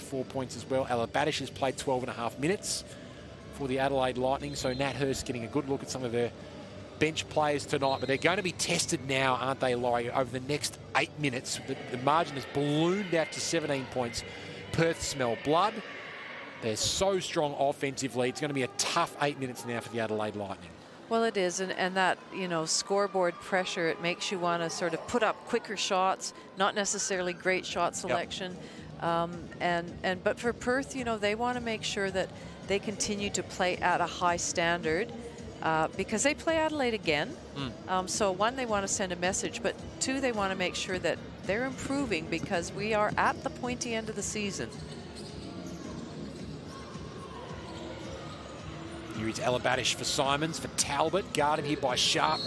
4 points as well. Ella Badish has played 12.5 minutes for the Adelaide Lightning, so Nat Hurst getting a good look at some of her bench players tonight, but they're going to be tested now, aren't they, Laurie, over the next 8 minutes. The margin has ballooned out to 17 points. Perth smell blood. They're so strong offensively. It's going to be a tough 8 minutes now for the Adelaide Lightning. Well, it is, and that, you know, scoreboard pressure, it makes you want to sort of put up quicker shots, not necessarily great shot selection. Yep. But for Perth, you know, they want to make sure that they continue to play at a high standard because they play Adelaide again. So one, they want to send a message, but two, they want to make sure that they're improving because we are at the pointy end of the season. Here is Ella Badish for Simons, for Talbot, guarded here by Sharp.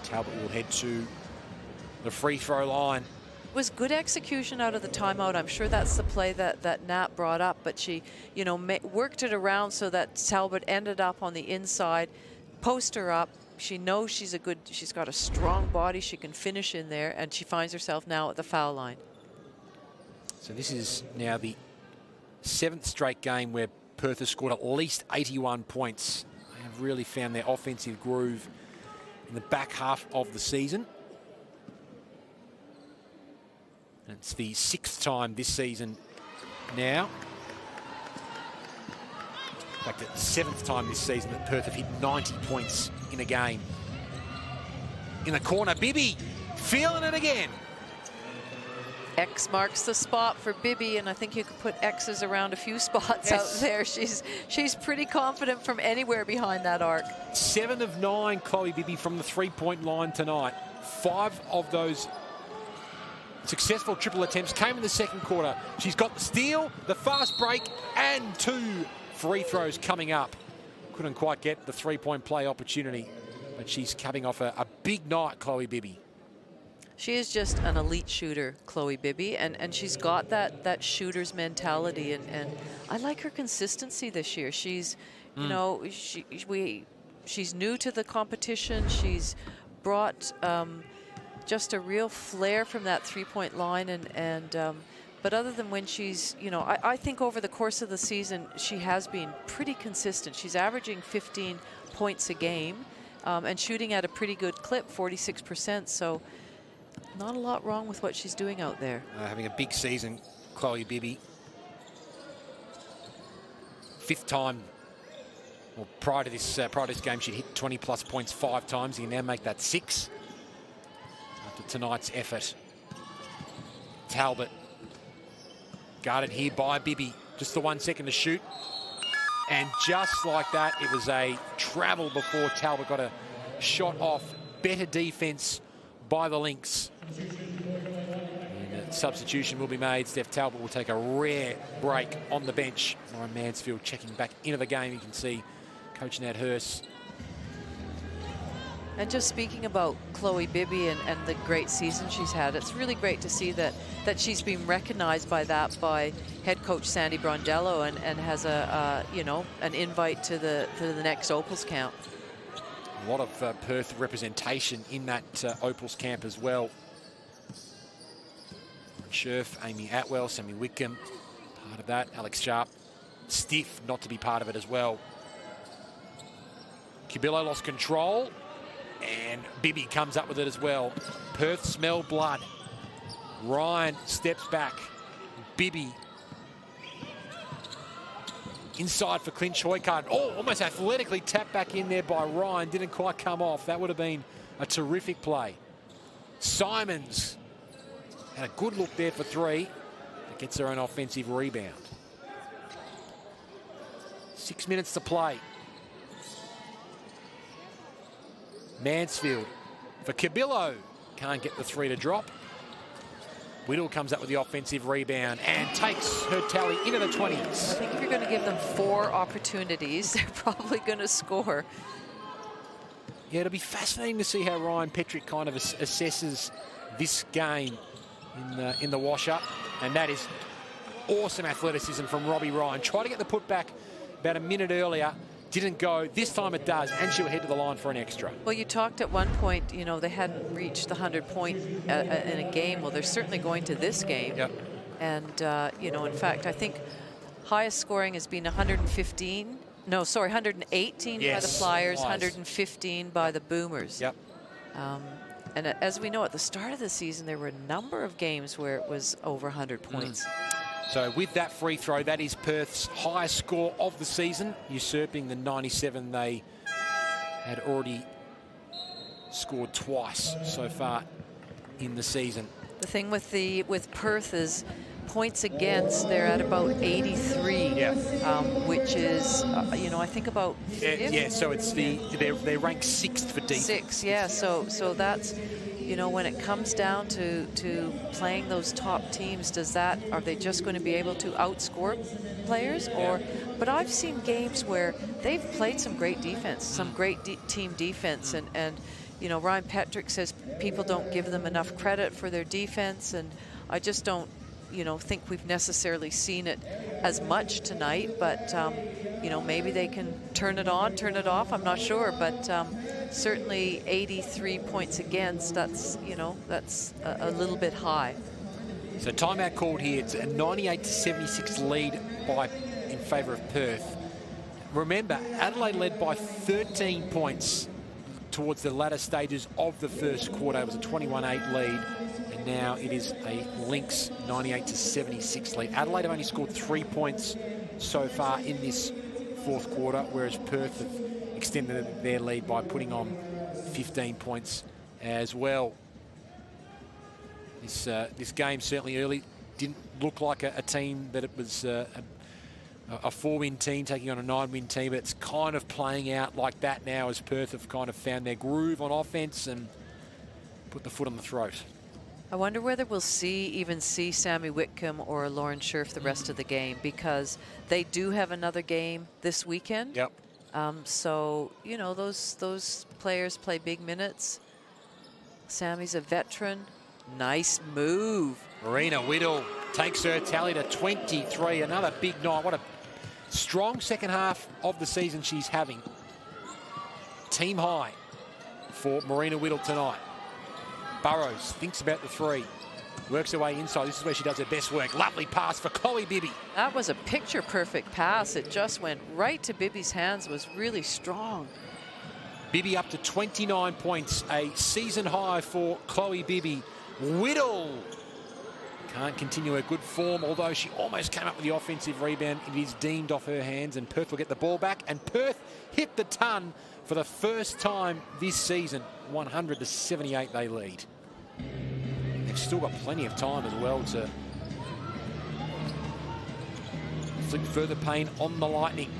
Talbot will head to the free throw line. It was good execution out of the timeout. I'm sure that's the play that Nat brought up, but she, you know, worked it around so that Talbot ended up on the inside, post her up. She knows she's got a strong body, she can finish in there, and she finds herself now at the foul line. So this is now the 7th straight game where Perth has scored at least 81 points. They have really found their offensive groove in the back half of the season. And it's the 6th time this season now. In fact, the 7th time this season that Perth have hit 90 points in a game. In the corner, Bibby feeling it again. X marks the spot for Bibby, and I think you could put X's around a few spots out there. She's pretty confident from anywhere behind that arc. 7 of 9, Chloe Bibby from the three-point line tonight. 5 of those successful triple attempts came in the second quarter. She's got the steal, the fast break, and 2 free throws coming up. Couldn't quite get the three-point play opportunity, but she's coming off a big night, Chloe Bibby. She is just an elite shooter, Chloe Bibby, and she's got that shooter's mentality, and I like her consistency this year. She's, you know, she's new to the competition. She's brought just a real flair from that three-point line, but other than when she's, you know, I think over the course of the season she has been pretty consistent. She's averaging 15 points a game and shooting at a pretty good clip, 46%. So. Not a lot wrong with what she's doing out there. Having a big season, Chloe Bibby. 5th time, well, prior to this game, she'd hit 20+ points 5 times. You can now make that 6 after tonight's effort. Talbot guarded here by Bibby. Just the 1 second to shoot. And just like that, it was a travel before Talbot got a shot off. Better defense by the Lynx. And a substitution will be made. Steph Talbot will take a rare break on the bench. Lauren Mansfield checking back into the game. You can see Coach Nat Hurst And just speaking about Chloe Bibby and the great season she's had, it's really great to see that she's been recognized by head coach Sandy Brondello and has an invite to the next Opals camp. A lot of Perth representation in that Opals camp as well. Scherf, Amy Atwell, Sammy Whitcomb, part of that. Alex Sharp, stiff not to be part of it as well. Cubillo lost control, and Bibby comes up with it as well. Perth smell blood. Ryan steps back. Bibby inside for Clint Hoykard. Oh, almost athletically tapped back in there by Ryan. Didn't quite come off. That would have been a terrific play. Simons had a good look there for three. That gets her an offensive rebound. 6 minutes to play. Mansfield for Cubillo. Can't get the three to drop. Whittle comes up with the offensive rebound and takes her tally into the 20s. I think if you're going to give them 4 opportunities, they're probably going to score. Yeah, it'll be fascinating to see how Ryan Petrick kind of assesses this game in the wash-up. And that is awesome athleticism from Robbie Ryan. Tried to get the putback about a minute earlier. Didn't go. This time it does, and she'll head to the line for an extra. Well, you talked at one point, you know, they hadn't reached the 100-point in a game. Well, they're certainly going to this game. Yep. And, you know, in fact, I think highest scoring has been 118 by the Flyers, 115 by the Boomers. Yep. And as we know, at the start of the season, there were a number of games where it was over 100 points. So with that free throw, that is Perth's highest score of the season, usurping the 97 they had already scored twice so far in the season. The thing with Perth is points against, they're at about 83, which is, you know, I think about 50. Yeah, so it's they're ranked 6th for defense. 6, yeah. So that's, you know, when it comes down to playing those top teams, are they just going to be able to outscore players? But I've seen games where they've played some great defense, some great team defense, and you know, Ryan Petrick says people don't give them enough credit for their defense, and I just don't, you know, think we've necessarily seen it as much tonight. But you know, maybe they can turn it on, turn it off. I'm not sure, but certainly 83 points against. That's, you know, that's a little bit high. So timeout called here. It's a 98-76 lead in favour of Perth. Remember, Adelaide led by 13 points towards the latter stages of the first quarter. It was a 21-8 lead. And now it is a Lynx 98-76 lead. Adelaide have only scored 3 points so far in this fourth quarter, whereas Perth have extended their lead by putting on 15 points as well. This game certainly early didn't look like a team that it was a 4-win team taking on a 9-win team, but it's kind of playing out like that now as Perth have kind of found their groove on offense and put the foot on the throat. I wonder whether we'll even see Sammy Whitcomb or Lauren Scherf the rest of the game, because they do have another game this weekend. Yep. So, you know, those players play big minutes. Sammy's a veteran. Nice move. Marina Whittle takes her tally to 23. Another big night. What a strong second half of the season she's having. Team high for Marina Whittle tonight. Burrows thinks about the three. Works her way inside. This is where she does her best work. Lovely pass for Chloe Bibby. That was a picture-perfect pass. It just went right to Bibby's hands. Was really strong. Bibby up to 29 points. A season high for Chloe Bibby. Whittle can't continue her good form, although she almost came up with the offensive rebound. It is deemed off her hands, and Perth will get the ball back. And Perth hit the ton for the first time this season. 100-78 they lead. They've still got plenty of time as well to inflict further pain on the Lightning.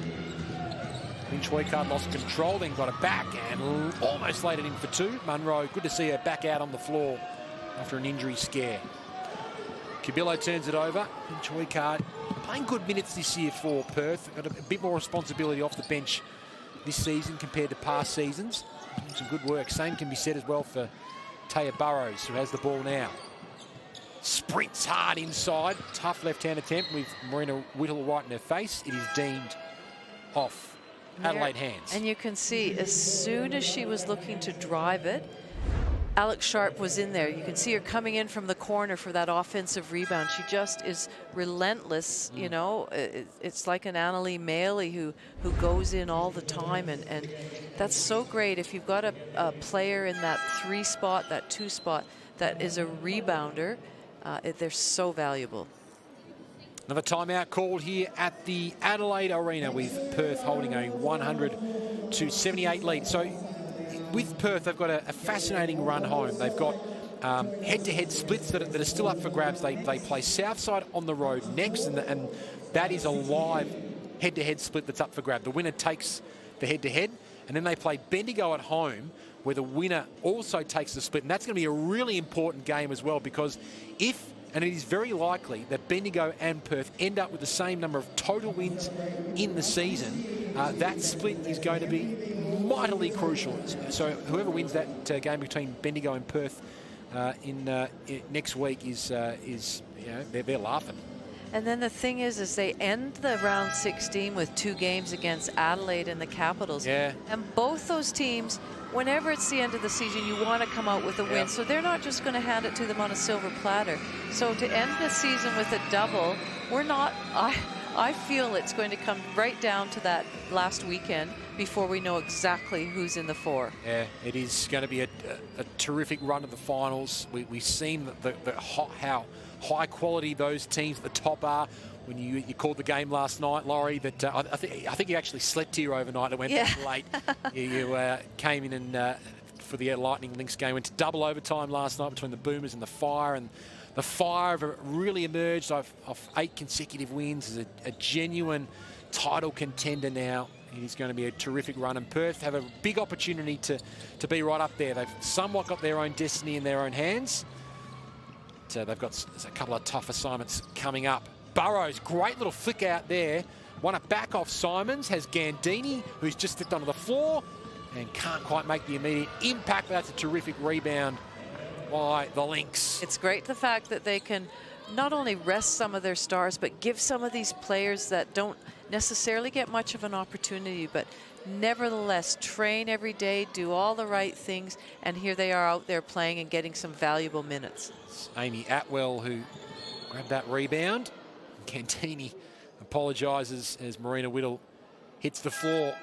Lynch Hoykard lost control, then got it back and almost laid it in for two. Munro, good to see her back out on the floor after an injury scare. Cubillo turns it over. Lynch Hoykard playing good minutes this year for Perth. Got a bit more responsibility off the bench this season compared to past seasons. Some good work. Same can be said as well for Taya Burrows, who has the ball now. Sprints hard inside. Tough left-hand attempt with Marina Whittle right in her face. It is deemed off Adelaide hands. And you can see as soon as she was looking to drive it, Alex Sharp was in there. You can see her coming in from the corner for that offensive rebound. She just is relentless, you know. It's like an Annalie Maley who goes in all the time, and that's so great if you've got a player in that 3 spot, that 2 spot, that is a rebounder. They're so valuable. Another timeout called here at the Adelaide Arena with Perth holding a 100-78 lead. So with Perth, they've got a fascinating run home. They've got head-to-head splits that are still up for grabs. They play Southside on the road next, and that is a live head-to-head split that's up for grab. The winner takes the head-to-head, and then they play Bendigo at home, where the winner also takes the split. And that's going to be a really important game as well, because if, and it is very likely that Bendigo and Perth end up with the same number of total wins in the season, that split is going to be mightily crucial. So whoever wins that game between Bendigo and Perth next week is you know, they're laughing. And then the thing is they end the round 16 with 2 games against Adelaide and the Capitals. Yeah. And both those teams, whenever it's the end of the season, you want to come out with a win. So they're not just going to hand it to them on a silver platter. So to end the season with a double, we're not. I feel it's going to come right down to that last weekend before we know exactly who's in the 4. Yeah, it is going to be a terrific run to the finals. We've seen how high quality those teams at the top are. When you called the game last night, Laurie, that I think you actually slept here overnight. It went back late. You came in and for the Lightning Lynx game. Went to double overtime last night between the Boomers and the Fire, and the Fire have really emerged off 8 consecutive wins as a genuine title contender now. It is going to be a terrific run, and Perth have a big opportunity to be right up there. They've somewhat got their own destiny in their own hands. So they've got a couple of tough assignments coming up. Burrows, great little flick out there. Won it back off Simons, has Gandini, who's just stepped onto the floor and can't quite make the immediate impact. That's a terrific rebound by the Lynx. It's great the fact that they can not only rest some of their stars, but give some of these players that don't necessarily get much of an opportunity, but nevertheless train every day, do all the right things, and here they are out there playing and getting some valuable minutes. It's Amy Atwell who grabbed that rebound. Cantini apologises as Marina Whittle hits the floor.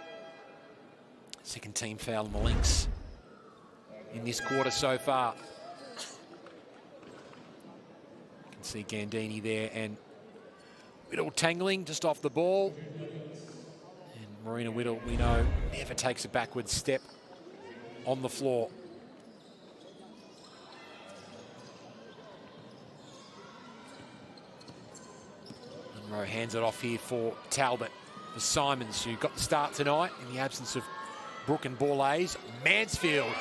Second team foul on the Lynx in this quarter so far. You can see Gandini there, and Whittle tangling just off the ball. And Marina Whittle, we know, never takes a backward step on the floor. Monroe hands it off here for Talbot. For Simons, who got the start tonight in the absence of Brooke and Borlase. Mansfield.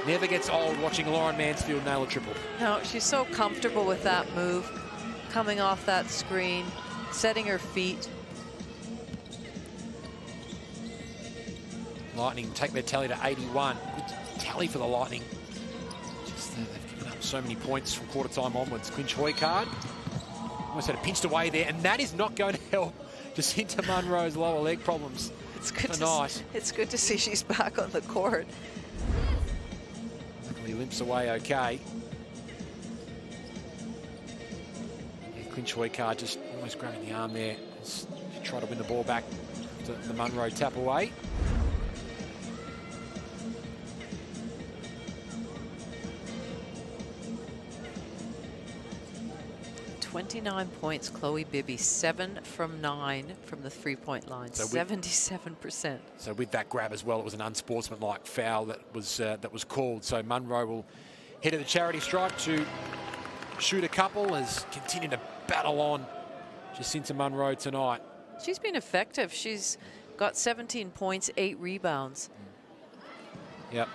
Never gets old watching Lauren Mansfield nail a triple. No, she's so comfortable with that move. Coming off that screen, setting her feet. Lightning take their tally to 81. Good tally for the Lightning. Just they've given up so many points from quarter time onwards. Clinch Hoycard almost had it pinched away there, and that is not going to help Jacinta Munro's lower leg problems. It's good tonight. It's good to see she's back on the court. He limps away okay. Clinch Hoycard just almost grabbing the arm there. Just try to win the ball back to the Munro tap away. .29 points, Chloe Bibby, 7 from 9 from the 3-point line, so 77%. So with that grab as well, it was an unsportsmanlike foul that was called. So Munro will head to the charity stripe to shoot a couple, as continued to battle on Jacinta Munro tonight. She's been effective. She's got 17 points, 8 rebounds. Yep,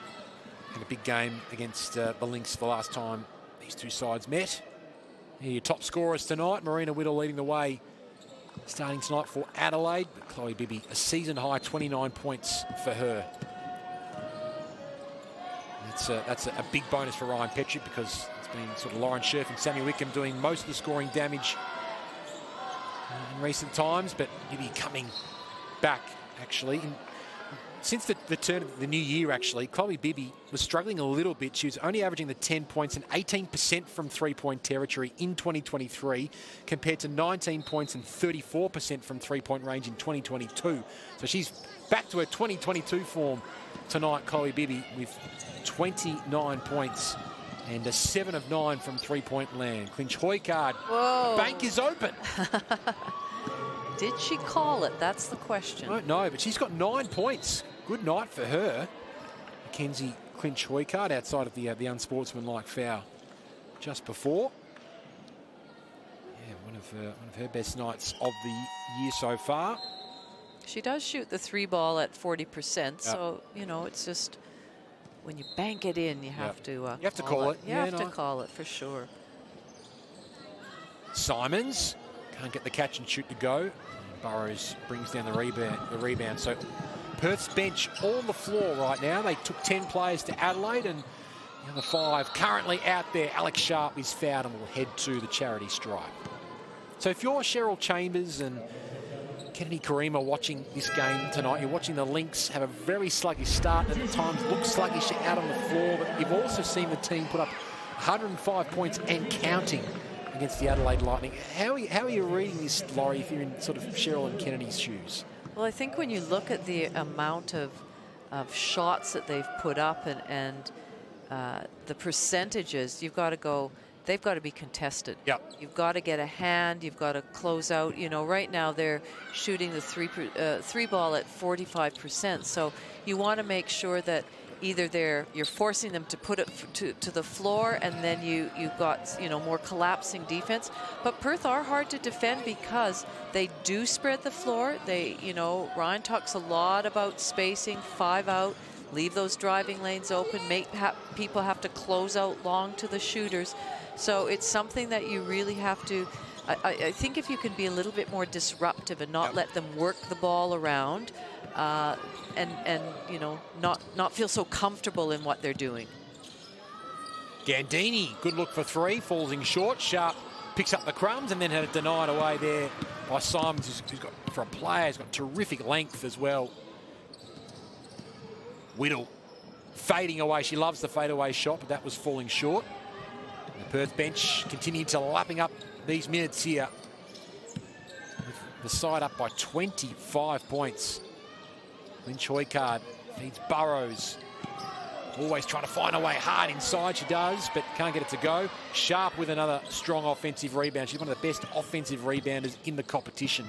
in a big game against the Lynx the last time these two sides met. Here, your top scorers tonight. Marina Whittle leading the way starting tonight for Adelaide. But Chloe Bibby, a season high 29 points for her. that's a big bonus for Ryan Petrick, because it's been sort of Lauren Scherf and Sammy Wickham doing most of the scoring damage in recent times, but Bibby coming back, actually. Since the turn of the new year, actually, Chloe Bibby was struggling a little bit. She was only averaging the 10 points and 18% from three-point territory in 2023, compared to 19 points and 34% from three-point range in 2022. So she's back to her 2022 form tonight, Chloe Bibby, with 29 points and a 7 of 9 from three-point land. Clinch Hoycard. Whoa. Bank is open. Did she call it? That's the question. I don't know, but she's got 9 points. Good night for her. Mackenzie Clinch Hoycard outside of the unsportsmanlike foul just before. Yeah, one of her best nights of the year so far. She does shoot the 3 ball at 40%, so, you know, it's just when you bank it in, you have to you have to call it. You have to call it for sure. Simons can't get the catch and shoot to go. Burrows brings down the rebound. So Perth's bench on the floor right now. They took 10 players to Adelaide, and the other 5 currently out there. Alex Sharp is fouled and will head to the charity stripe. So if you're Cheryl Chambers and Kennedy Karima watching this game tonight, you're watching the Lynx have a very sluggish start, and at times look sluggish out on the floor, but you've also seen the team put up 105 points and counting against the Adelaide Lightning. How are you reading this, Laurie, if you're in sort of Cheryl and Kennedy's shoes? Well, I think when you look at the amount of shots that they've put up and the percentages, you've got to go, they've got to be contested. Yep. You've got to get a hand, you've got to close out. You know, right now they're shooting the three ball at 45%. So you want to make sure that either you're forcing them to put it to the floor, and then you've got, you know, more collapsing defense. But Perth are hard to defend because they do spread the floor. They, you know, Ryan talks a lot about spacing, 5 out, leave those driving lanes open, make people have to close out long to the shooters. So it's something that you really have to, I think if you can be a little bit more disruptive and not let them work the ball around, and you know, not feel so comfortable in what they're doing. Gandini, good look for 3, falling short. Sharp picks up the crumbs and then had it denied away there by Simons, who's got, for a player, has got terrific length as well. Whittle fading away. She loves the fadeaway shot, but that was falling short. And the Perth bench continued to lapping up these minutes here, with the side up by 25 points. Lynch Hoycard feeds Burrows. Always trying to find a way hard inside, she does, but can't get it to go. Sharp with another strong offensive rebound. She's one of the best offensive rebounders in the competition.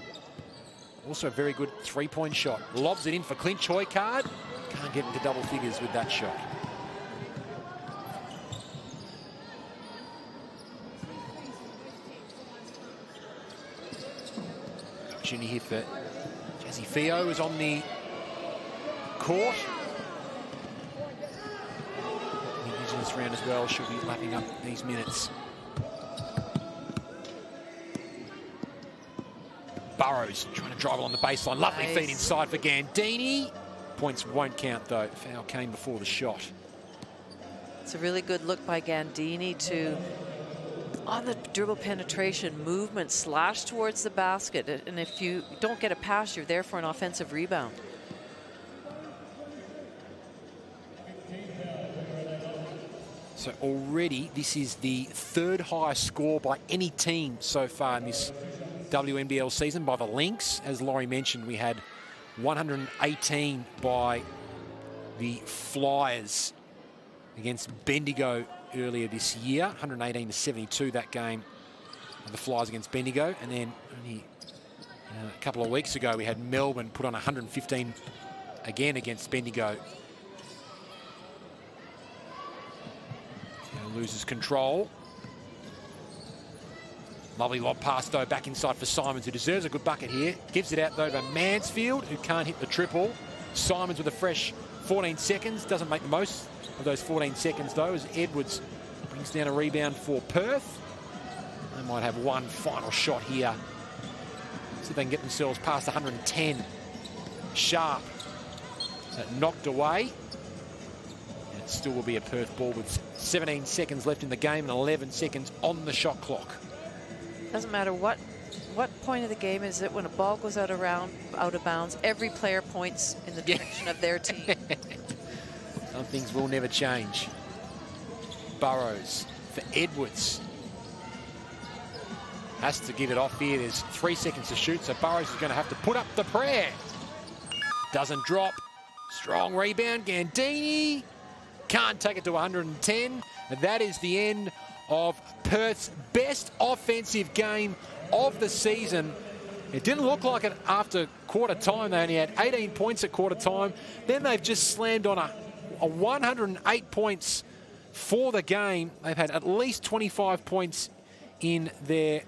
Also a very good 3-point shot. Lobs it in for Clinch Hoycard. Can't get into double figures with that shot. Opportunity here for Jazzy Fio is on the court. The Indigenous round as well should be lapping up these minutes. Burrows trying to drive along the baseline. Lovely feed inside for Gandini. Points won't count though. Foul came before the shot. It's a really good look by Gandini to, on the dribble penetration, movement, slash towards the basket. And if you don't get a pass, you're there for an offensive rebound. So already this is the 3rd highest score by any team so far in this WNBL season by the Lynx. As Laurie mentioned, we had 118 by the Flyers against Bendigo earlier this year. 118 to 72 that game of the Flyers against Bendigo. And then only a couple of weeks ago we had Melbourne put on 115 again against Bendigo. Loses control. Lovely lob pass though back inside for Simons, who deserves a good bucket here. Gives it out though to Mansfield, who can't hit the triple. Simons with a fresh 14 seconds. Doesn't make the most of those 14 seconds though, as Edwards brings down a rebound for Perth. They might have one final shot here. See if they can get themselves past 110. Sharp. That knocked away. still will be a Perth ball with 17 seconds left in the game and 11 seconds on the shot clock. Doesn't matter what point of the game is it. When a ball goes out of bounds, every player points in the direction of their team. Some things will never change. Burrows for Edwards. Has to give it off here. There's 3 seconds to shoot, so Burrows is going to have to put up the prayer. Doesn't drop. Strong rebound. Gandini can't take it to 110. And that is the end of Perth's best offensive game of the season. It didn't look like it after quarter time. They only had 18 points at quarter time. Then they've just slammed on a 108 points for the game. They've had at least 25 points in their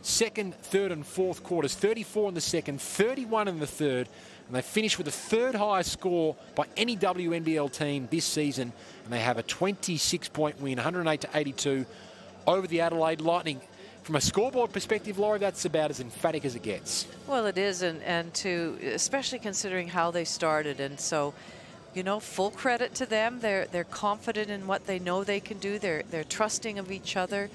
second, third and fourth quarters. 34 in the second, 31 in the third. And they finished with the third highest score by any WNBL team this season. And they have a 26-point win, 108-82 over the Adelaide Lightning. From a scoreboard perspective, Laurie, that's about as emphatic as it gets. Well, it is, and to especially considering how they started. And so, you know, full credit to them. They're confident in what they know they can do. They're trusting of each other.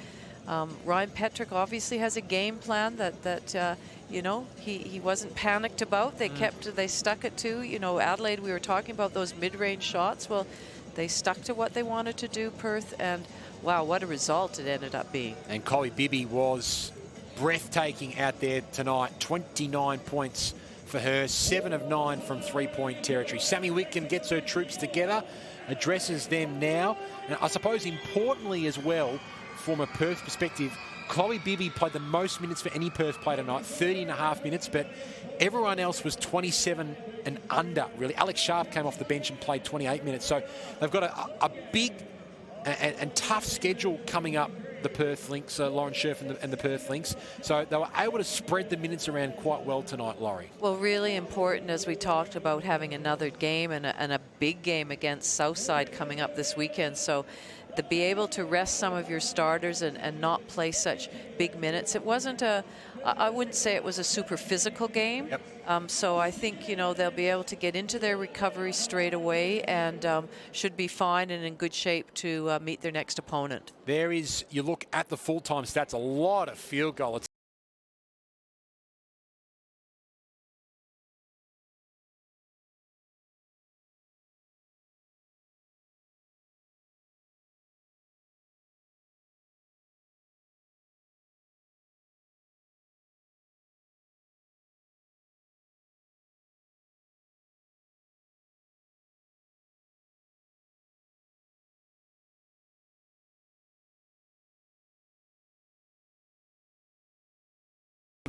Ryan Petrick obviously has a game plan that you know, he wasn't panicked about. They stuck it to, you know, Adelaide, we were talking about those mid-range shots. Well, they stuck to what they wanted to do, Perth, and wow, what a result it ended up being. And Chloe Bibby was breathtaking out there tonight. 29 points for her, 7 of 9 from three-point territory. Sammy Whitcomb gets her troops together, addresses them now. And I suppose importantly as well, from a Perth perspective, Chloe Bibby played the most minutes for any Perth player tonight, 30.5 minutes, but everyone else was 27 and under, really. Alex Sharp came off the bench and played 28 minutes. So they've got a big and tough schedule coming up, the Perth Lynx, Lauren Scherf and the Perth Lynx. So they were able to spread the minutes around quite well tonight, Laurie. Well, really important, as we talked about, having another game and a big game against Southside coming up this weekend. So to be able to rest some of your starters and not play such big minutes. It wasn't I wouldn't say it was a super physical game. Yep. So I think, you know, they'll be able to get into their recovery straight away and should be fine and in good shape to meet their next opponent. There is, you look at the full-time stats, a lot of field goal.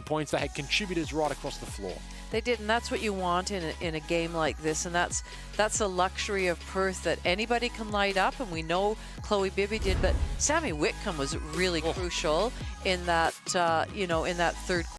Points. They had contributors right across the floor. They did, and that's what you want in a game like this, and that's a luxury of Perth, that anybody can light up, and we know Chloe Bibby did, but Sammy Whitcomb was really crucial in that you know, in that third quarter.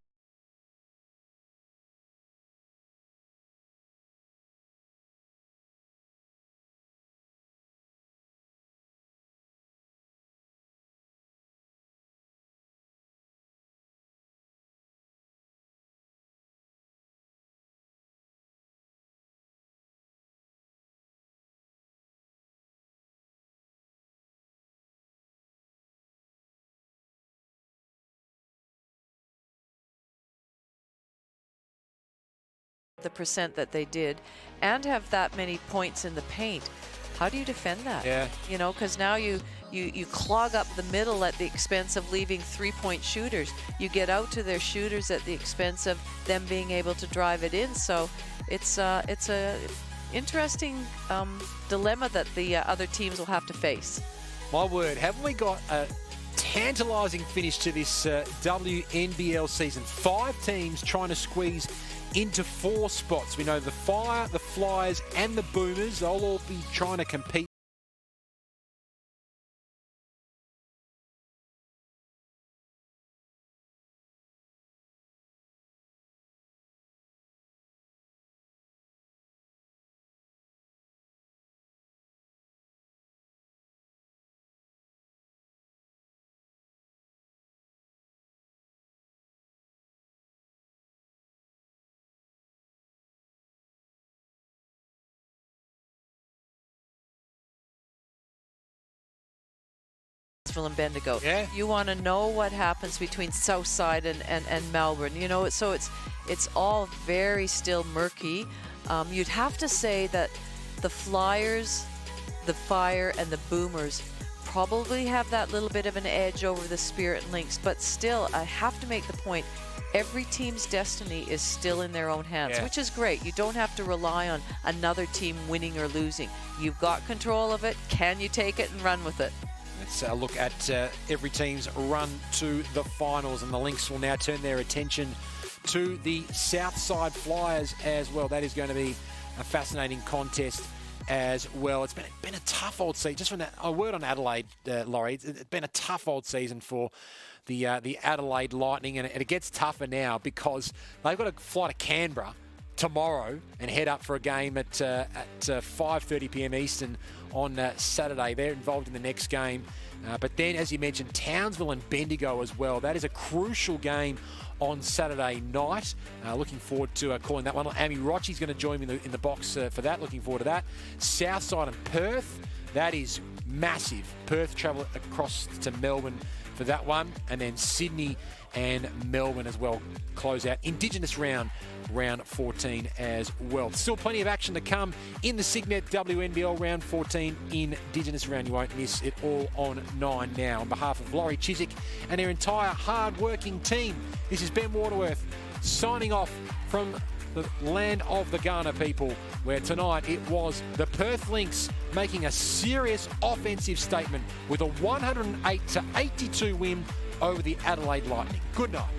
The percent that they did and have that many points in the paint. How do you defend that? Yeah. You know, because now you clog up the middle at the expense of leaving three-point shooters. You get out to their shooters at the expense of them being able to drive it in. So it's a interesting dilemma that the other teams will have to face. My word, haven't we got a tantalising finish to this WNBL season? 5 teams trying to squeeze into 4 spots. We know the Fire, the Flyers and the Boomers, they'll all be trying to compete Townsville and Bendigo. Yeah. You want to know what happens between Southside and Melbourne. You know, so it's all very still murky. You'd have to say that the Flyers, the Fire, and the Boomers probably have that little bit of an edge over the Spirit and Lynx, but still, I have to make the point, every team's destiny is still in their own hands, which is great. You don't have to rely on another team winning or losing. You've got control of it. Can you take it and run with it? Let's look at every team's run to the finals, and the Lynx will now turn their attention to the Southside Flyers as well. That is going to be a fascinating contest as well. It's been a tough old season. Just from that, a word on Adelaide, Laurie. It's been a tough old season for the Adelaide Lightning, and it gets tougher now because they've got to fly to Canberra tomorrow and head up for a game at 5:30 p.m. Eastern on Saturday. They're involved in the next game. But then, as you mentioned, Townsville and Bendigo as well. That is a crucial game on Saturday night. Looking forward to calling that one. Amy Rochi's going to join me in the box for that. Looking forward to that. Southside and Perth. That is massive. Perth travel across to Melbourne for that one. And then Sydney and Melbourne as well close out. Indigenous round 14 as well. Still plenty of action to come in the Cygnett WNBL round 14 Indigenous round. You won't miss it all on 9 now. On behalf of Laurie Chiswick and their entire hard-working team, this is Ben Waterworth signing off from the land of the Kaurna people, where tonight it was the Perth Lynx making a serious offensive statement with a 108-82 win over the Adelaide Lightning. Good night.